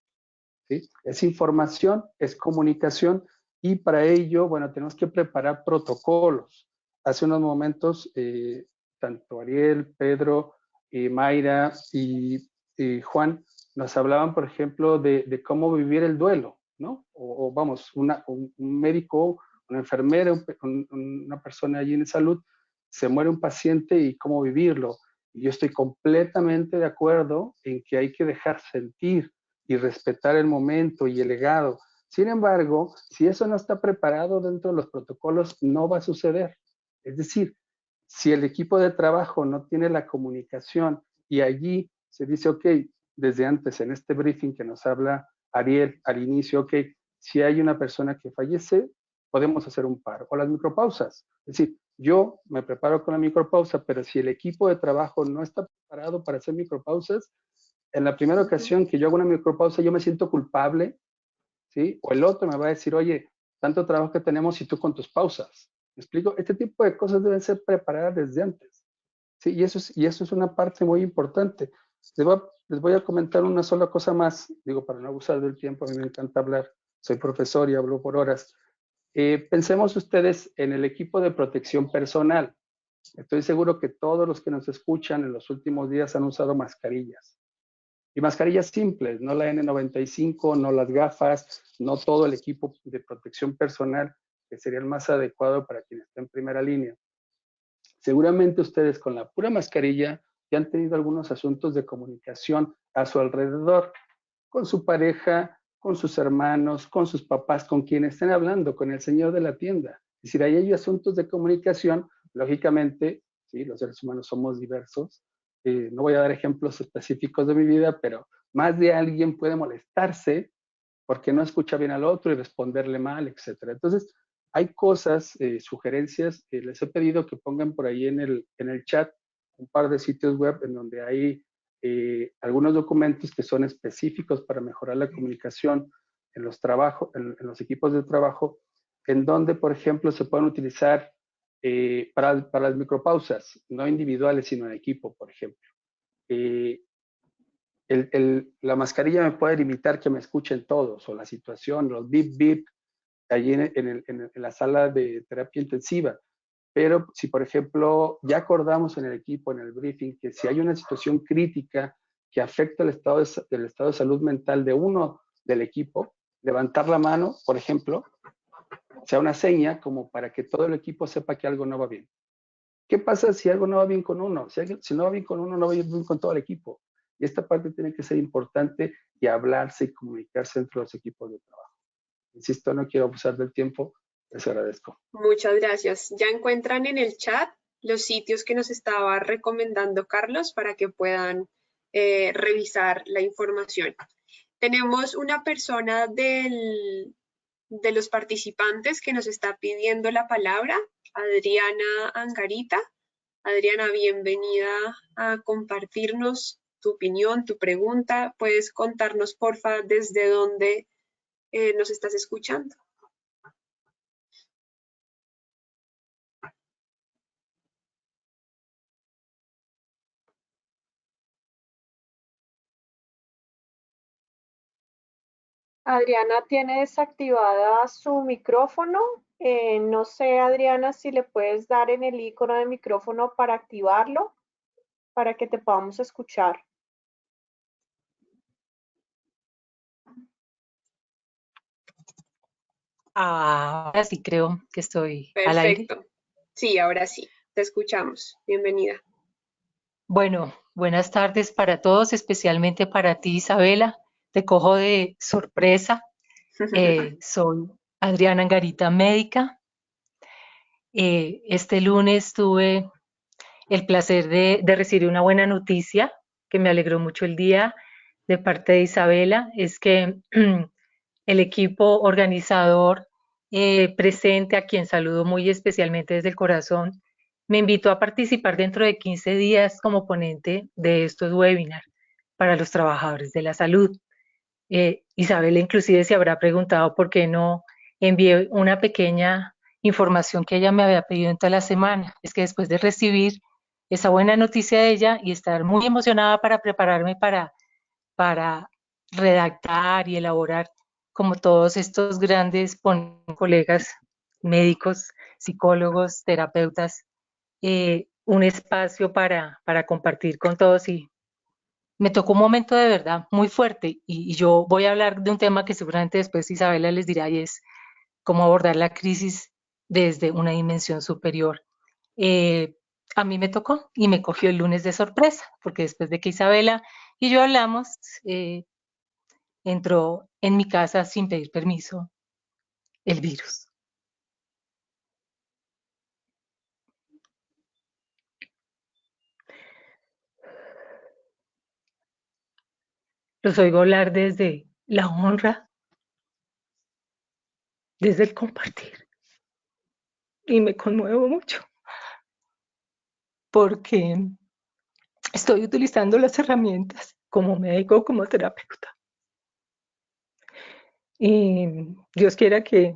¿Sí? Es información, es comunicación, y para ello, bueno, tenemos que preparar protocolos. Hace unos momentos, tanto Ariel, Pedro, Mayra y Juan nos hablaban, por ejemplo, de cómo vivir el duelo, ¿no? O vamos, un médico, una enfermera, una persona allí en salud, se muere un paciente y cómo vivirlo. Y yo estoy completamente de acuerdo en que hay que dejar sentir y respetar el momento y el legado. Sin embargo, si eso no está preparado dentro de los protocolos, no va a suceder. Es decir, si el equipo de trabajo no tiene la comunicación y allí se dice, ok, desde antes en este briefing que nos habla Ariel al inicio, ok, si hay una persona que fallece, podemos hacer un paro. O las micropausas. Es decir, yo me preparo con la micropausa, pero si el equipo de trabajo no está preparado para hacer micropausas, en la primera ocasión que yo hago una micropausa, yo me siento culpable, ¿sí? O el otro me va a decir, oye, tanto trabajo que tenemos y tú con tus pausas. ¿Me explico? Este tipo de cosas deben ser preparadas desde antes. ¿Sí? Y eso es una parte muy importante. Les voy a comentar una sola cosa más, digo, para no abusar del tiempo, a mí me encanta hablar, soy profesor y hablo por horas. Pensemos ustedes en el equipo de protección personal. Estoy seguro que todos los que nos escuchan en los últimos días han usado mascarillas. Y mascarillas simples, no la N95, no las gafas, no todo el equipo de protección personal, que sería el más adecuado para quien está en primera línea. Seguramente ustedes con la pura mascarilla ya han tenido algunos asuntos de comunicación a su alrededor, con su pareja, con sus hermanos, con sus papás, con quien estén hablando, con el señor de la tienda. Es decir, ahí hay asuntos de comunicación Lógicamente, ¿sí? Los seres humanos somos diversos. No voy a dar ejemplos específicos de mi vida, pero más de alguien puede molestarse porque no escucha bien al otro y responderle mal, etc. Entonces, hay cosas, sugerencias, les he pedido que pongan por ahí en el chat un par de sitios web en donde hay algunos documentos que son específicos para mejorar la comunicación en los trabajos, en los equipos de trabajo, en donde, por ejemplo, se pueden utilizar para las micropausas, no individuales, sino en equipo, por ejemplo. La mascarilla me puede limitar que me escuchen todos, o la situación, los bip bip, allí en la sala de terapia intensiva. Pero si, por ejemplo, ya acordamos en el equipo, en el briefing, que si hay una situación crítica que afecta el estado de salud mental de uno del equipo, levantar la mano, por ejemplo, sea una seña como para que todo el equipo sepa que algo no va bien. ¿Qué pasa si algo no va bien con uno? Si no va bien con uno, no va bien con todo el equipo. Y esta parte tiene que ser importante y hablarse y comunicarse entre los equipos de trabajo. Insisto, no quiero abusar del tiempo, les agradezco. Muchas gracias. Ya encuentran en el chat los sitios que nos estaba recomendando Carlos para que puedan revisar la información. Tenemos una persona de los participantes que nos está pidiendo la palabra, Adriana Angarita. Adriana, bienvenida a compartirnos tu opinión, tu pregunta. ¿Puedes contarnos, porfa, desde dónde nos estás escuchando? Adriana tiene desactivada su micrófono. No sé, Adriana, si le puedes dar en el icono de micrófono para activarlo, para que te podamos escuchar. Ahora sí creo que estoy al aire. Perfecto. Sí, ahora sí. Te escuchamos. Bienvenida. Bueno, buenas tardes para todos, especialmente para ti, Isabela. Te cojo de sorpresa. Soy Adriana Angarita, médica. Este lunes tuve el placer de recibir una buena noticia que me alegró mucho el día de parte de Isabela. Es que el equipo organizador presente, a quien saludo muy especialmente desde el corazón, me invitó a participar dentro de 15 días como ponente de estos webinars para los trabajadores de la salud. Isabela inclusive se habrá preguntado por qué no envié una pequeña información que ella me había pedido en toda la semana. Es que después de recibir esa buena noticia de ella y estar muy emocionada para prepararme para redactar y elaborar, como todos estos grandes colegas médicos, psicólogos, terapeutas, un espacio para compartir con todos, y me tocó un momento de verdad muy fuerte, y yo voy a hablar de un tema que seguramente después Isabela les dirá, y es cómo abordar la crisis desde una dimensión superior. A mí me tocó y me cogió el lunes de sorpresa, porque después de que Isabela y yo hablamos, entró en mi casa sin pedir permiso el virus. Los oigo hablar desde la honra, desde el compartir. Y me conmuevo mucho, porque estoy utilizando las herramientas como médico, como terapeuta. Y Dios quiera que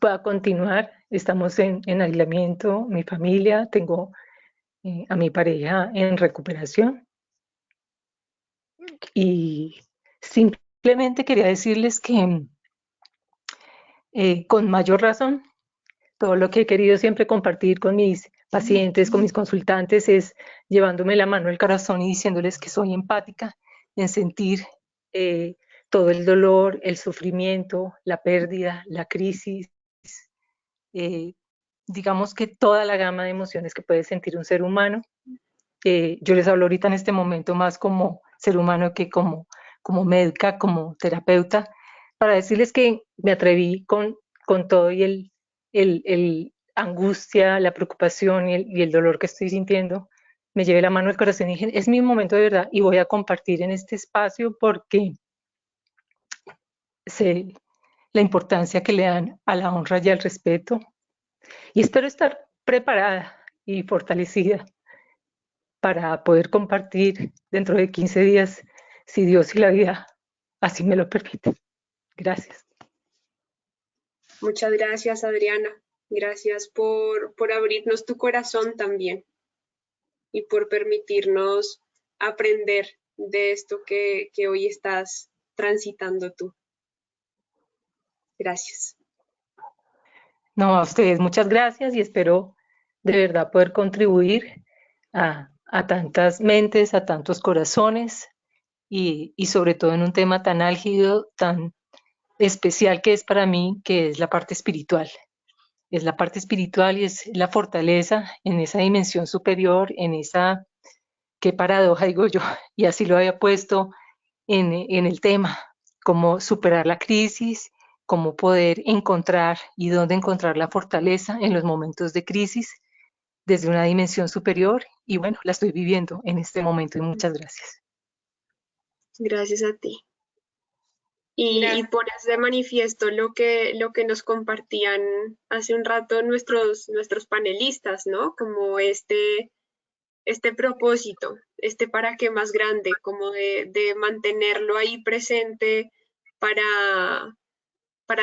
pueda continuar. Estamos en aislamiento, mi familia, tengo a mi pareja en recuperación. Y simplemente quería decirles que con mayor razón, todo lo que he querido siempre compartir con mis pacientes, con mis consultantes, es llevándome la mano al corazón y diciéndoles que soy empática en sentir todo el dolor, el sufrimiento, la pérdida, la crisis, digamos que toda la gama de emociones que puede sentir un ser humano. Yo les hablo ahorita en este momento más como ser humano que como médica, como terapeuta, para decirles que me atreví con todo y angustia, la preocupación y el dolor que estoy sintiendo, me llevé la mano al corazón y dije, es mi momento de verdad y voy a compartir en este espacio porque sé la importancia que le dan a la honra y al respeto y espero estar preparada y fortalecida para poder compartir dentro de 15 días, si Dios y la vida así me lo permiten. Gracias. Muchas gracias, Adriana. Gracias por abrirnos tu corazón también y por permitirnos aprender de esto que hoy estás transitando tú. Gracias. No, a ustedes muchas gracias y espero de verdad poder contribuir a tantas mentes, a tantos corazones y sobre todo en un tema tan álgido, tan especial que es para mí, que es la parte espiritual. Es la parte espiritual y es la fortaleza en esa dimensión superior, en esa, qué paradoja digo yo, y así lo había puesto en el tema, cómo superar la crisis, cómo poder encontrar y dónde encontrar la fortaleza en los momentos de crisis desde una dimensión superior y bueno, la estoy viviendo en este momento y muchas gracias. Gracias a ti. Y pones de manifiesto lo que nos compartían hace un rato nuestros panelistas, ¿no? Como este propósito, para qué más grande, como de mantenerlo ahí presente para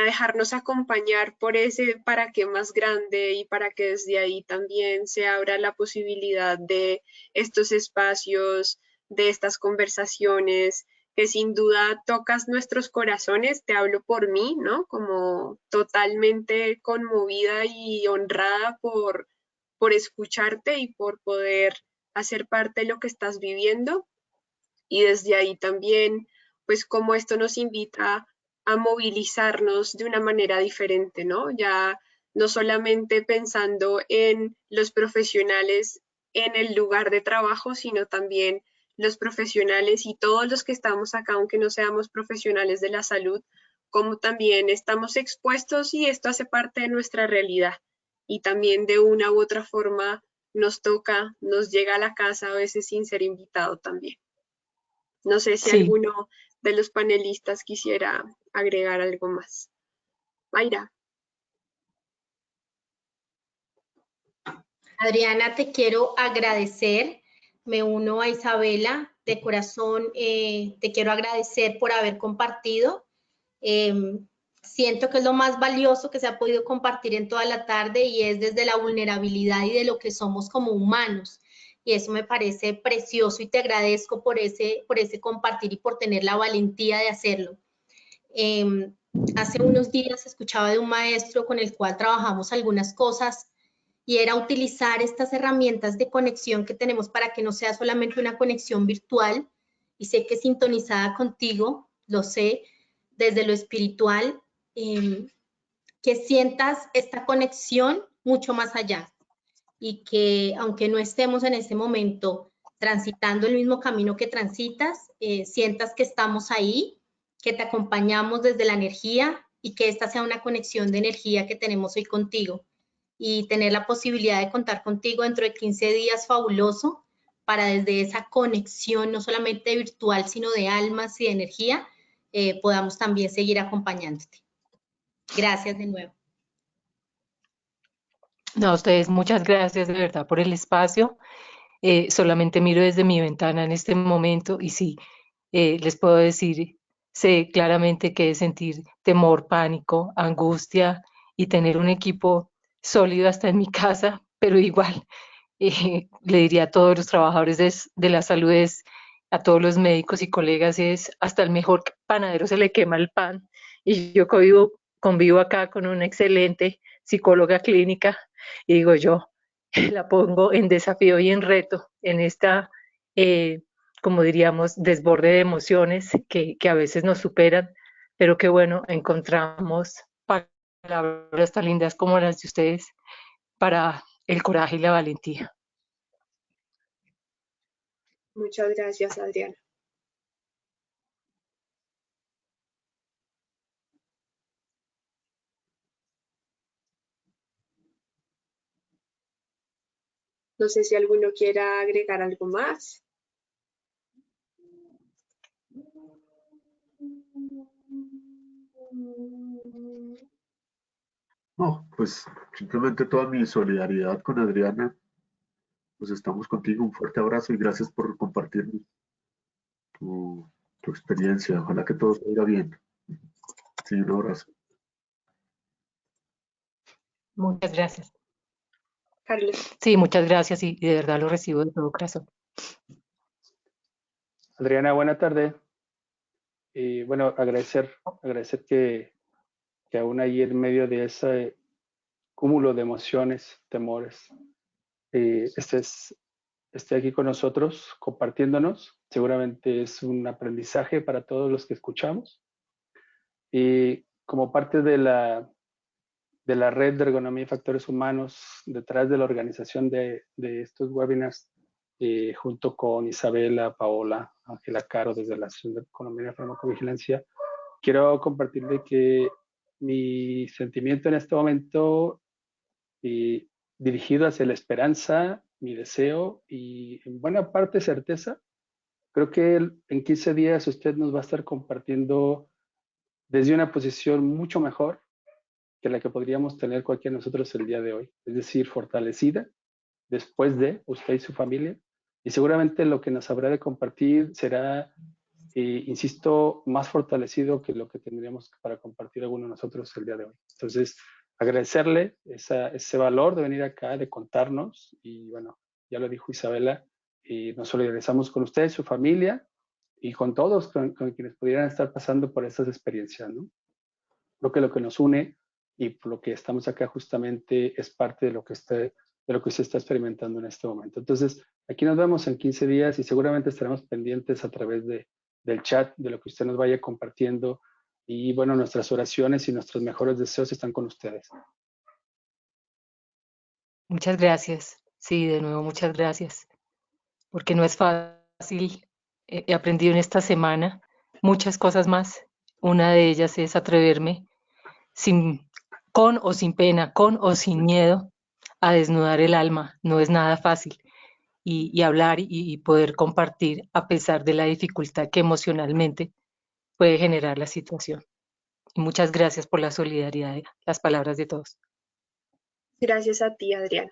dejarnos acompañar por ese para qué más grande y para que desde ahí también se abra la posibilidad de estos espacios, de estas conversaciones, que sin duda tocas nuestros corazones, te hablo por mí, ¿no? Como totalmente conmovida y honrada por escucharte y por poder hacer parte de lo que estás viviendo. Y desde ahí también, pues como esto nos invita a movilizarnos de una manera diferente, ¿no? Ya no solamente pensando en los profesionales en el lugar de trabajo, sino también los profesionales y todos los que estamos acá, aunque no seamos profesionales de la salud, como también estamos expuestos y esto hace parte de nuestra realidad. Y también de una u otra forma nos toca, nos llega a la casa a veces sin ser invitado también. No sé si Sí. alguno de los panelistas quisiera agregar algo más. Mayra. Adriana, te quiero agradecer. Me uno a Isabela de corazón. Te quiero agradecer por haber compartido. Siento que es lo más valioso que se ha podido compartir en toda la tarde y es desde la vulnerabilidad y de lo que somos como humanos. Y eso me parece precioso y te agradezco por ese compartir y por tener la valentía de hacerlo. Hace unos días escuchaba de un maestro con el cual trabajamos algunas cosas y era utilizar estas herramientas de conexión que tenemos para que no sea solamente una conexión virtual, y sé que sintonizada contigo, lo sé, desde lo espiritual, que sientas esta conexión mucho más allá y que aunque no estemos en este momento transitando el mismo camino que transitas, sientas que estamos ahí, que te acompañamos desde la energía y que esta sea una conexión de energía que tenemos hoy contigo. Y tener la posibilidad de contar contigo dentro de 15 días, fabuloso, para desde esa conexión, no solamente virtual, sino de almas y de energía, podamos también seguir acompañándote. Gracias de nuevo. No, a ustedes muchas gracias de verdad por el espacio. Solamente miro desde mi ventana en este momento y sí, les puedo decir, sé claramente que es sentir temor, pánico, angustia y tener un equipo sólido hasta en mi casa, pero igual le diría a todos los trabajadores de la salud, a todos los médicos y colegas, es hasta el mejor panadero se le quema el pan. Y yo convivo acá con una excelente psicóloga clínica y digo yo, la pongo en desafío y en reto en esta, como diríamos, desborde de emociones que a veces nos superan, pero que bueno, encontramos palabras tan lindas como las de ustedes para el coraje y la valentía. Muchas gracias, Adriana. No sé si alguno quiera agregar algo más. No, pues simplemente toda mi solidaridad con Adriana. Pues estamos contigo, un fuerte abrazo y gracias por compartir tu experiencia. Ojalá que todo salga bien. Sí, un abrazo. Muchas gracias. Carlos. Sí, muchas gracias y de verdad lo recibo de todo corazón. Adriana, buena tarde. Y bueno, agradecer que aún ahí en medio de ese cúmulo de emociones, temores, esté aquí con nosotros compartiéndonos. Seguramente es un aprendizaje para todos los que escuchamos. Y como parte de la red de ergonomía y factores humanos detrás de la organización de estos webinars, junto con Isabela, Paola, Ángela Caro desde la Asociación de Economía y Farmacovigilancia, quiero compartirle que mi sentimiento en este momento, dirigido hacia la esperanza, mi deseo y en buena parte certeza, creo que en 15 días usted nos va a estar compartiendo desde una posición mucho mejor que la que podríamos tener cualquiera de nosotros el día de hoy. Es decir, fortalecida después de usted y su familia. Y seguramente lo que nos habrá de compartir será, insisto, más fortalecido que lo que tendríamos para compartir alguno de nosotros el día de hoy. Entonces, agradecerle ese valor de venir acá, de contarnos. Y bueno, ya lo dijo Isabela, y nos solidarizamos con usted, su familia y con todos, con quienes pudieran estar pasando por estas experiencias, ¿no? Creo que lo que nos une y por lo que estamos acá justamente es parte de lo que usted está experimentando en este momento. Entonces, aquí nos vemos en 15 días y seguramente estaremos pendientes a través del chat, de lo que usted nos vaya compartiendo. Y bueno, nuestras oraciones y nuestros mejores deseos están con ustedes. Muchas gracias. Sí, de nuevo, muchas gracias. Porque no es fácil. He aprendido en esta semana muchas cosas más. Una de ellas es atreverme con o sin pena, con o sin miedo, a desnudar el alma. No es nada fácil. Y hablar y poder compartir a pesar de la dificultad que emocionalmente puede generar la situación. Y muchas gracias por la solidaridad, las palabras de todos. Gracias a ti, Adriana.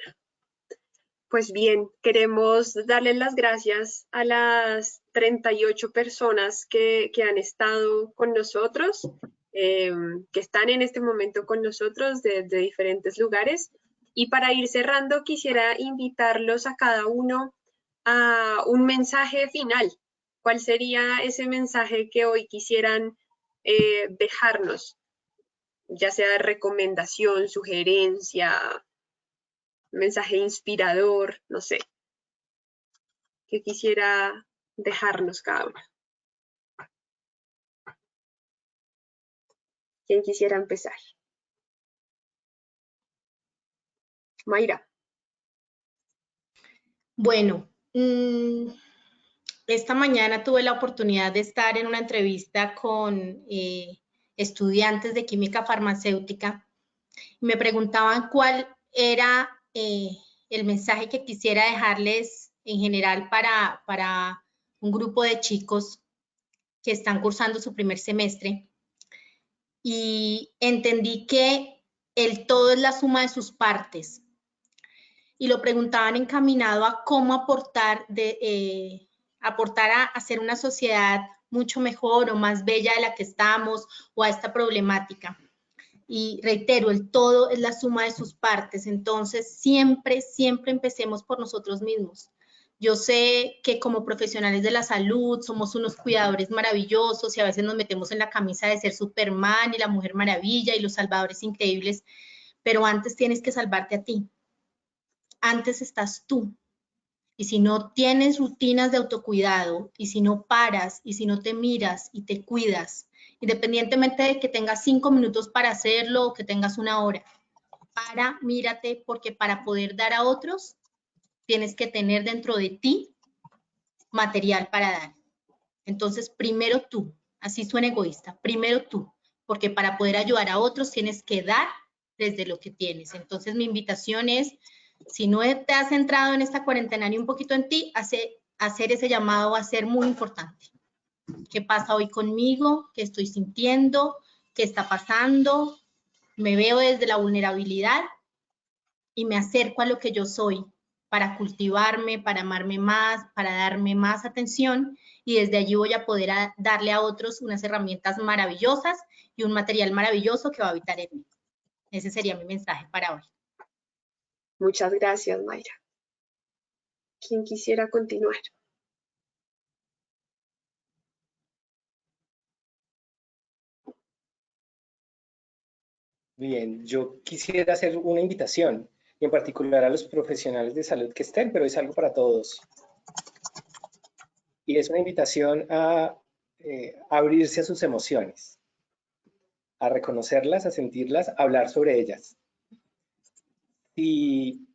Pues bien, queremos darles las gracias a las 38 personas que han estado con nosotros, que están en este momento con nosotros de diferentes lugares. Y para ir cerrando, quisiera invitarlos a cada uno a un mensaje final. ¿Cuál sería ese mensaje que hoy quisieran dejarnos? Ya sea recomendación, sugerencia, mensaje inspirador, no sé, que quisiera dejarnos cada uno. ¿Quién quisiera empezar? Mayra. Bueno, esta mañana tuve la oportunidad de estar en una entrevista con estudiantes de química farmacéutica. Me preguntaban cuál era el mensaje que quisiera dejarles en general para un grupo de chicos que están cursando su primer semestre. Y entendí que el todo es la suma de sus partes. Y lo preguntaban encaminado a cómo aportar a hacer una sociedad mucho mejor o más bella de la que estamos, o a esta problemática. Y reitero, el todo es la suma de sus partes. Entonces, siempre empecemos por nosotros mismos. Yo sé que como profesionales de la salud somos unos cuidadores maravillosos y a veces nos metemos en la camisa de ser Superman y la Mujer Maravilla y los salvadores increíbles, pero antes tienes que salvarte a ti. Antes estás tú. Y si no tienes rutinas de autocuidado, y si no paras, y si no te miras y te cuidas, independientemente de que tengas 5 minutos para hacerlo o que tengas 1 hora, mírate, porque para poder dar a otros, tienes que tener dentro de ti material para dar. Entonces, primero tú, así suena egoísta, primero tú, porque para poder ayudar a otros tienes que dar desde lo que tienes. Entonces, mi invitación es, Si no te has centrado en esta cuarentena ni un poquito en ti, hacer ese llamado va a ser muy importante. ¿Qué pasa hoy conmigo? ¿Qué estoy sintiendo? ¿Qué está pasando? Me veo desde la vulnerabilidad y me acerco a lo que yo soy para cultivarme, para amarme más, para darme más atención, y desde allí voy a poder darle a otros unas herramientas maravillosas y un material maravilloso que va a habitar en mí. Ese sería mi mensaje para hoy. Muchas gracias, Mayra. ¿Quién quisiera continuar? Bien, yo quisiera hacer una invitación, y en particular a los profesionales de salud que estén, pero es algo para todos. Y es una invitación a abrirse a sus emociones, a reconocerlas, a sentirlas, a hablar sobre ellas. Si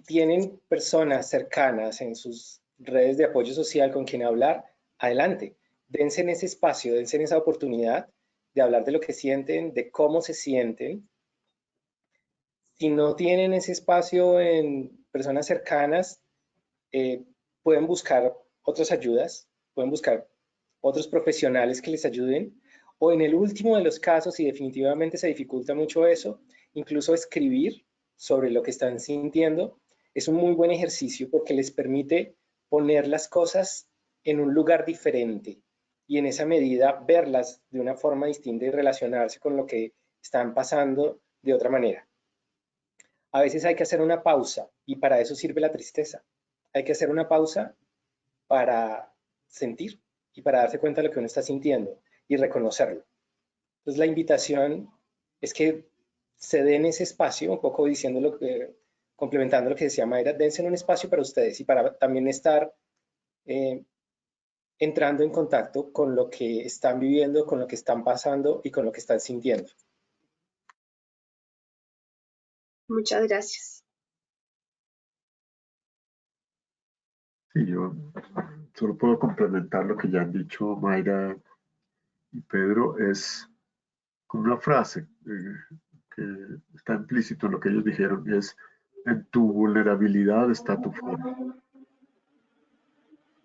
tienen personas cercanas en sus redes de apoyo social con quien hablar, adelante, dense en ese espacio, dense en esa oportunidad de hablar de lo que sienten, de cómo se sienten. Si no tienen ese espacio en personas cercanas, pueden buscar otras ayudas, pueden buscar otros profesionales que les ayuden, o en el último de los casos, si definitivamente se dificulta mucho eso, incluso escribir sobre lo que están sintiendo es un muy buen ejercicio porque les permite poner las cosas en un lugar diferente y en esa medida verlas de una forma distinta y relacionarse con lo que están pasando de otra manera. A veces hay que hacer una pausa y para eso sirve la tristeza. Hay que hacer una pausa para sentir y para darse cuenta de lo que uno está sintiendo y reconocerlo. Entonces la invitación es que se den ese espacio, un poco diciendo lo que, complementando lo que decía Mayra, dense un espacio para ustedes y para también estar entrando en contacto con lo que están viviendo, con lo que están pasando y con lo que están sintiendo. Muchas gracias. Sí, yo solo puedo complementar lo que ya han dicho Mayra y Pedro, es con una frase que está implícito en lo que ellos dijeron, y es: en tu vulnerabilidad está tu fuerza.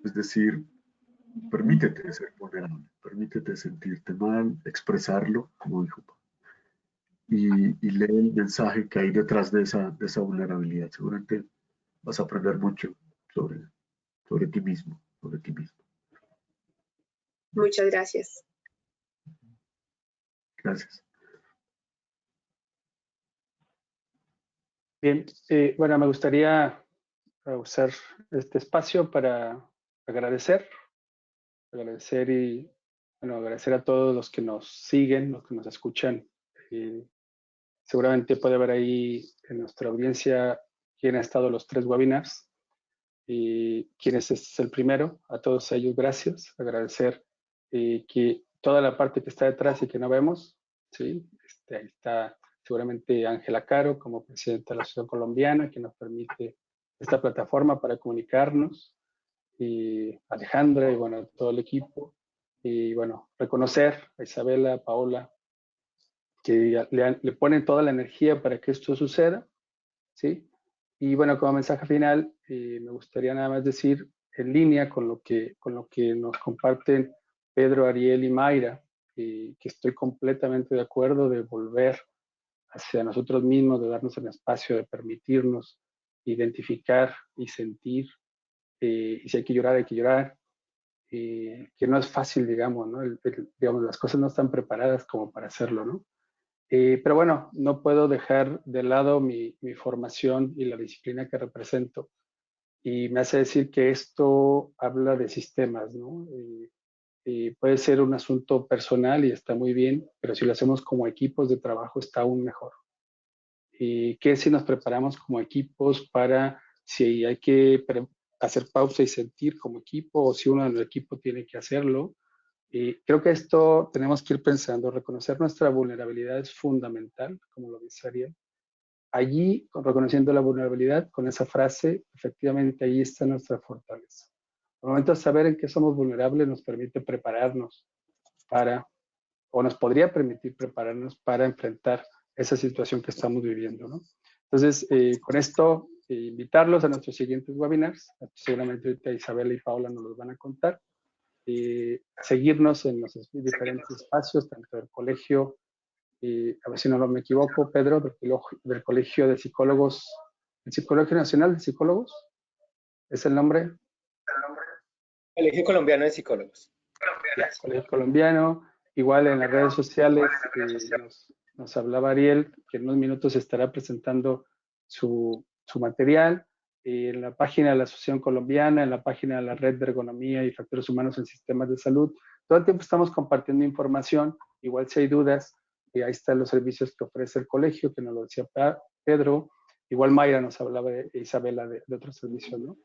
Es decir, permítete ser vulnerable, permítete sentirte mal, expresarlo, como dijo Pablo, y lee el mensaje que hay detrás de esa vulnerabilidad. Seguramente vas a aprender mucho sobre ti mismo, sobre ti mismo. Muchas gracias. Gracias. Bien, bueno, me gustaría usar este espacio para agradecer y, bueno, agradecer a todos los que nos siguen, los que nos escuchan. Seguramente puede haber ahí en nuestra audiencia quién ha estado los 3 webinars y quién es el primero. A todos ellos, gracias. Agradecer que toda la parte que está detrás y que no vemos, ¿sí? Ahí está seguramente Ángela Caro como presidenta de la Asociación Colombiana, que nos permite esta plataforma para comunicarnos, y Alejandra y bueno, todo el equipo. Y bueno, reconocer a Isabela, a Paola, que le ponen toda la energía para que esto suceda, ¿sí? Y bueno, como mensaje final, me gustaría nada más decir, en línea con lo que nos comparten Pedro, Ariel y Mayra, que estoy completamente de acuerdo de volver hacia nosotros mismos, de darnos el espacio, de permitirnos identificar y sentir, y si hay que llorar, hay que llorar, que no es fácil, digamos, ¿no? Digamos, las cosas no están preparadas como para hacerlo, ¿no? Pero bueno, no puedo dejar de lado mi formación y la disciplina que represento. Y me hace decir que esto habla de sistemas, ¿no? Puede ser un asunto personal y está muy bien, pero si lo hacemos como equipos de trabajo está aún mejor. ¿Qué si nos preparamos como equipos para si hay que hacer pausa y sentir como equipo, o si uno del equipo tiene que hacerlo? Creo que esto tenemos que ir pensando. Reconocer nuestra vulnerabilidad es fundamental, como lo dice Ariel. Allí, reconociendo la vulnerabilidad, con esa frase, efectivamente ahí está nuestra fortaleza. Al momento de saber en qué somos vulnerables nos permite prepararnos para, o nos podría permitir prepararnos para enfrentar esa situación que estamos viviendo, ¿no? Entonces, con esto invitarlos a nuestros siguientes webinars. Seguramente ahorita Isabela y Paola nos los van a contar. Seguirnos en los diferentes espacios, tanto del colegio, a ver si no me equivoco, Pedro, del Colegio de Psicólogos, el Colegio Nacional de Psicólogos, ¿es el nombre? Colegio Colombiano de Psicólogos. Colegio Colombiano, igual en las redes sociales, nos hablaba Ariel, que en unos minutos estará presentando su material, en la página de la Asociación Colombiana, en la página de la Red de Ergonomía y Factores Humanos en Sistemas de Salud. Todo el tiempo estamos compartiendo información, igual si hay dudas, ahí están los servicios que ofrece el colegio, que nos lo decía Pedro, igual Mayra nos hablaba de Isabela de otros servicios, ¿no?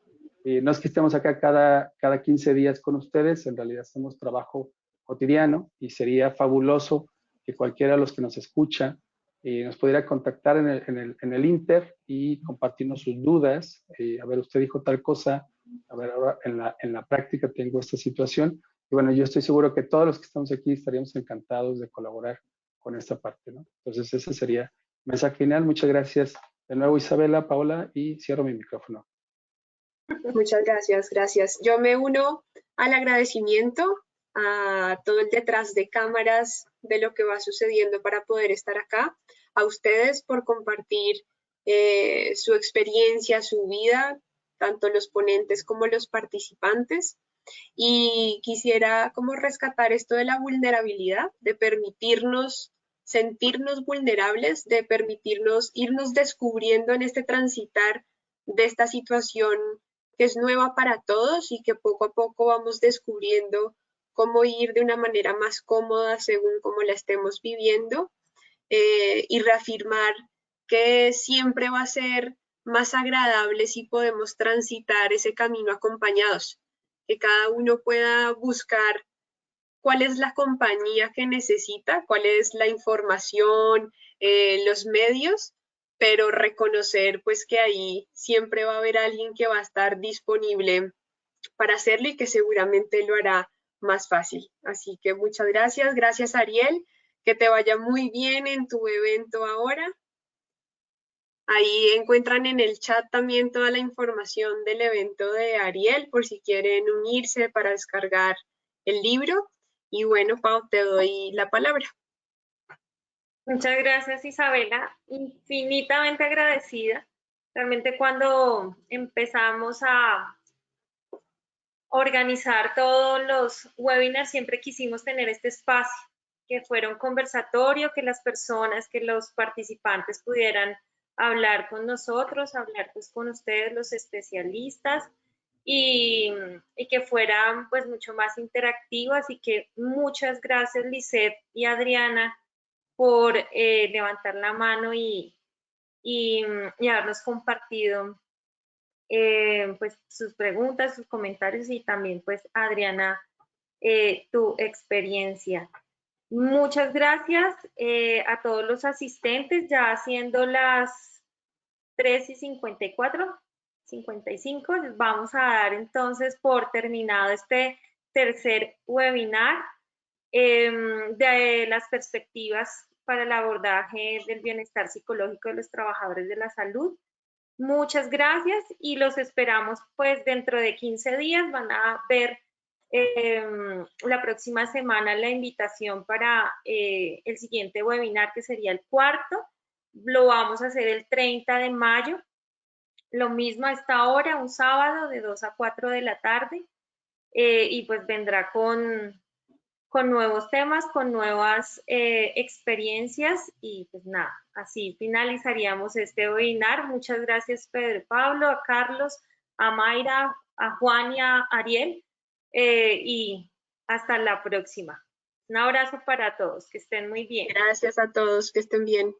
No es que estemos acá cada 15 días con ustedes, en realidad hacemos trabajo cotidiano y sería fabuloso que cualquiera de los que nos escucha nos pudiera contactar en el Inter y compartirnos sus dudas. A ver, usted dijo tal cosa, a ver, ahora en la práctica tengo esta situación. Y bueno, yo estoy seguro que todos los que estamos aquí estaríamos encantados de colaborar con esta parte, ¿no? Entonces, ese sería el mensaje final. Muchas gracias de nuevo, Isabela, Paola, y cierro mi micrófono. Muchas gracias, gracias. Yo me uno al agradecimiento a todo el detrás de cámaras de lo que va sucediendo para poder estar acá, a ustedes por compartir su experiencia, su vida, tanto los ponentes como los participantes. Y quisiera como rescatar esto de la vulnerabilidad, de permitirnos sentirnos vulnerables, de permitirnos irnos descubriendo en este transitar de esta situación que es nueva para todos y que poco a poco vamos descubriendo cómo ir de una manera más cómoda según cómo la estemos viviendo, y reafirmar que siempre va a ser más agradable si podemos transitar ese camino acompañados, que cada uno pueda buscar cuál es la compañía que necesita, cuál es la información, los medios, pero reconocer pues que ahí siempre va a haber alguien que va a estar disponible para hacerlo y que seguramente lo hará más fácil. Así que muchas gracias. Gracias, Ariel. Que te vaya muy bien en tu evento ahora. Ahí encuentran en el chat también toda la información del evento de Ariel por si quieren unirse para descargar el libro. Y bueno, Pau, te doy la palabra. Muchas gracias, Isabela. Infinitamente agradecida. Realmente cuando empezamos a organizar todos los webinars, siempre quisimos tener este espacio, que fuera un conversatorio, que las personas, que los participantes pudieran hablar con nosotros, hablar pues con ustedes, los especialistas, y que fueran pues mucho más interactivo. Así que muchas gracias, Lisette y Adriana, por levantar la mano y habernos compartido pues sus preguntas, sus comentarios, y también pues Adriana, tu experiencia. Muchas gracias a todos los asistentes, ya siendo las 3:54, 55, les vamos a dar entonces por terminado este tercer webinar de las perspectivas para el abordaje del bienestar psicológico de los trabajadores de la salud. Muchas gracias y los esperamos pues dentro de 15 días. Van a ver la próxima semana la invitación para el siguiente webinar, que sería el cuarto. Lo vamos a hacer el 30 de mayo. Lo mismo a esta hora, un sábado de 2 a 4 de la tarde. Y pues vendrá con nuevos temas, con nuevas experiencias, y pues nada, así finalizaríamos este webinar. Muchas gracias, Pedro y Pablo, a Carlos, a Mayra, a Juan y a Ariel, y hasta la próxima. Un abrazo para todos, que estén muy bien. Gracias a todos, que estén bien.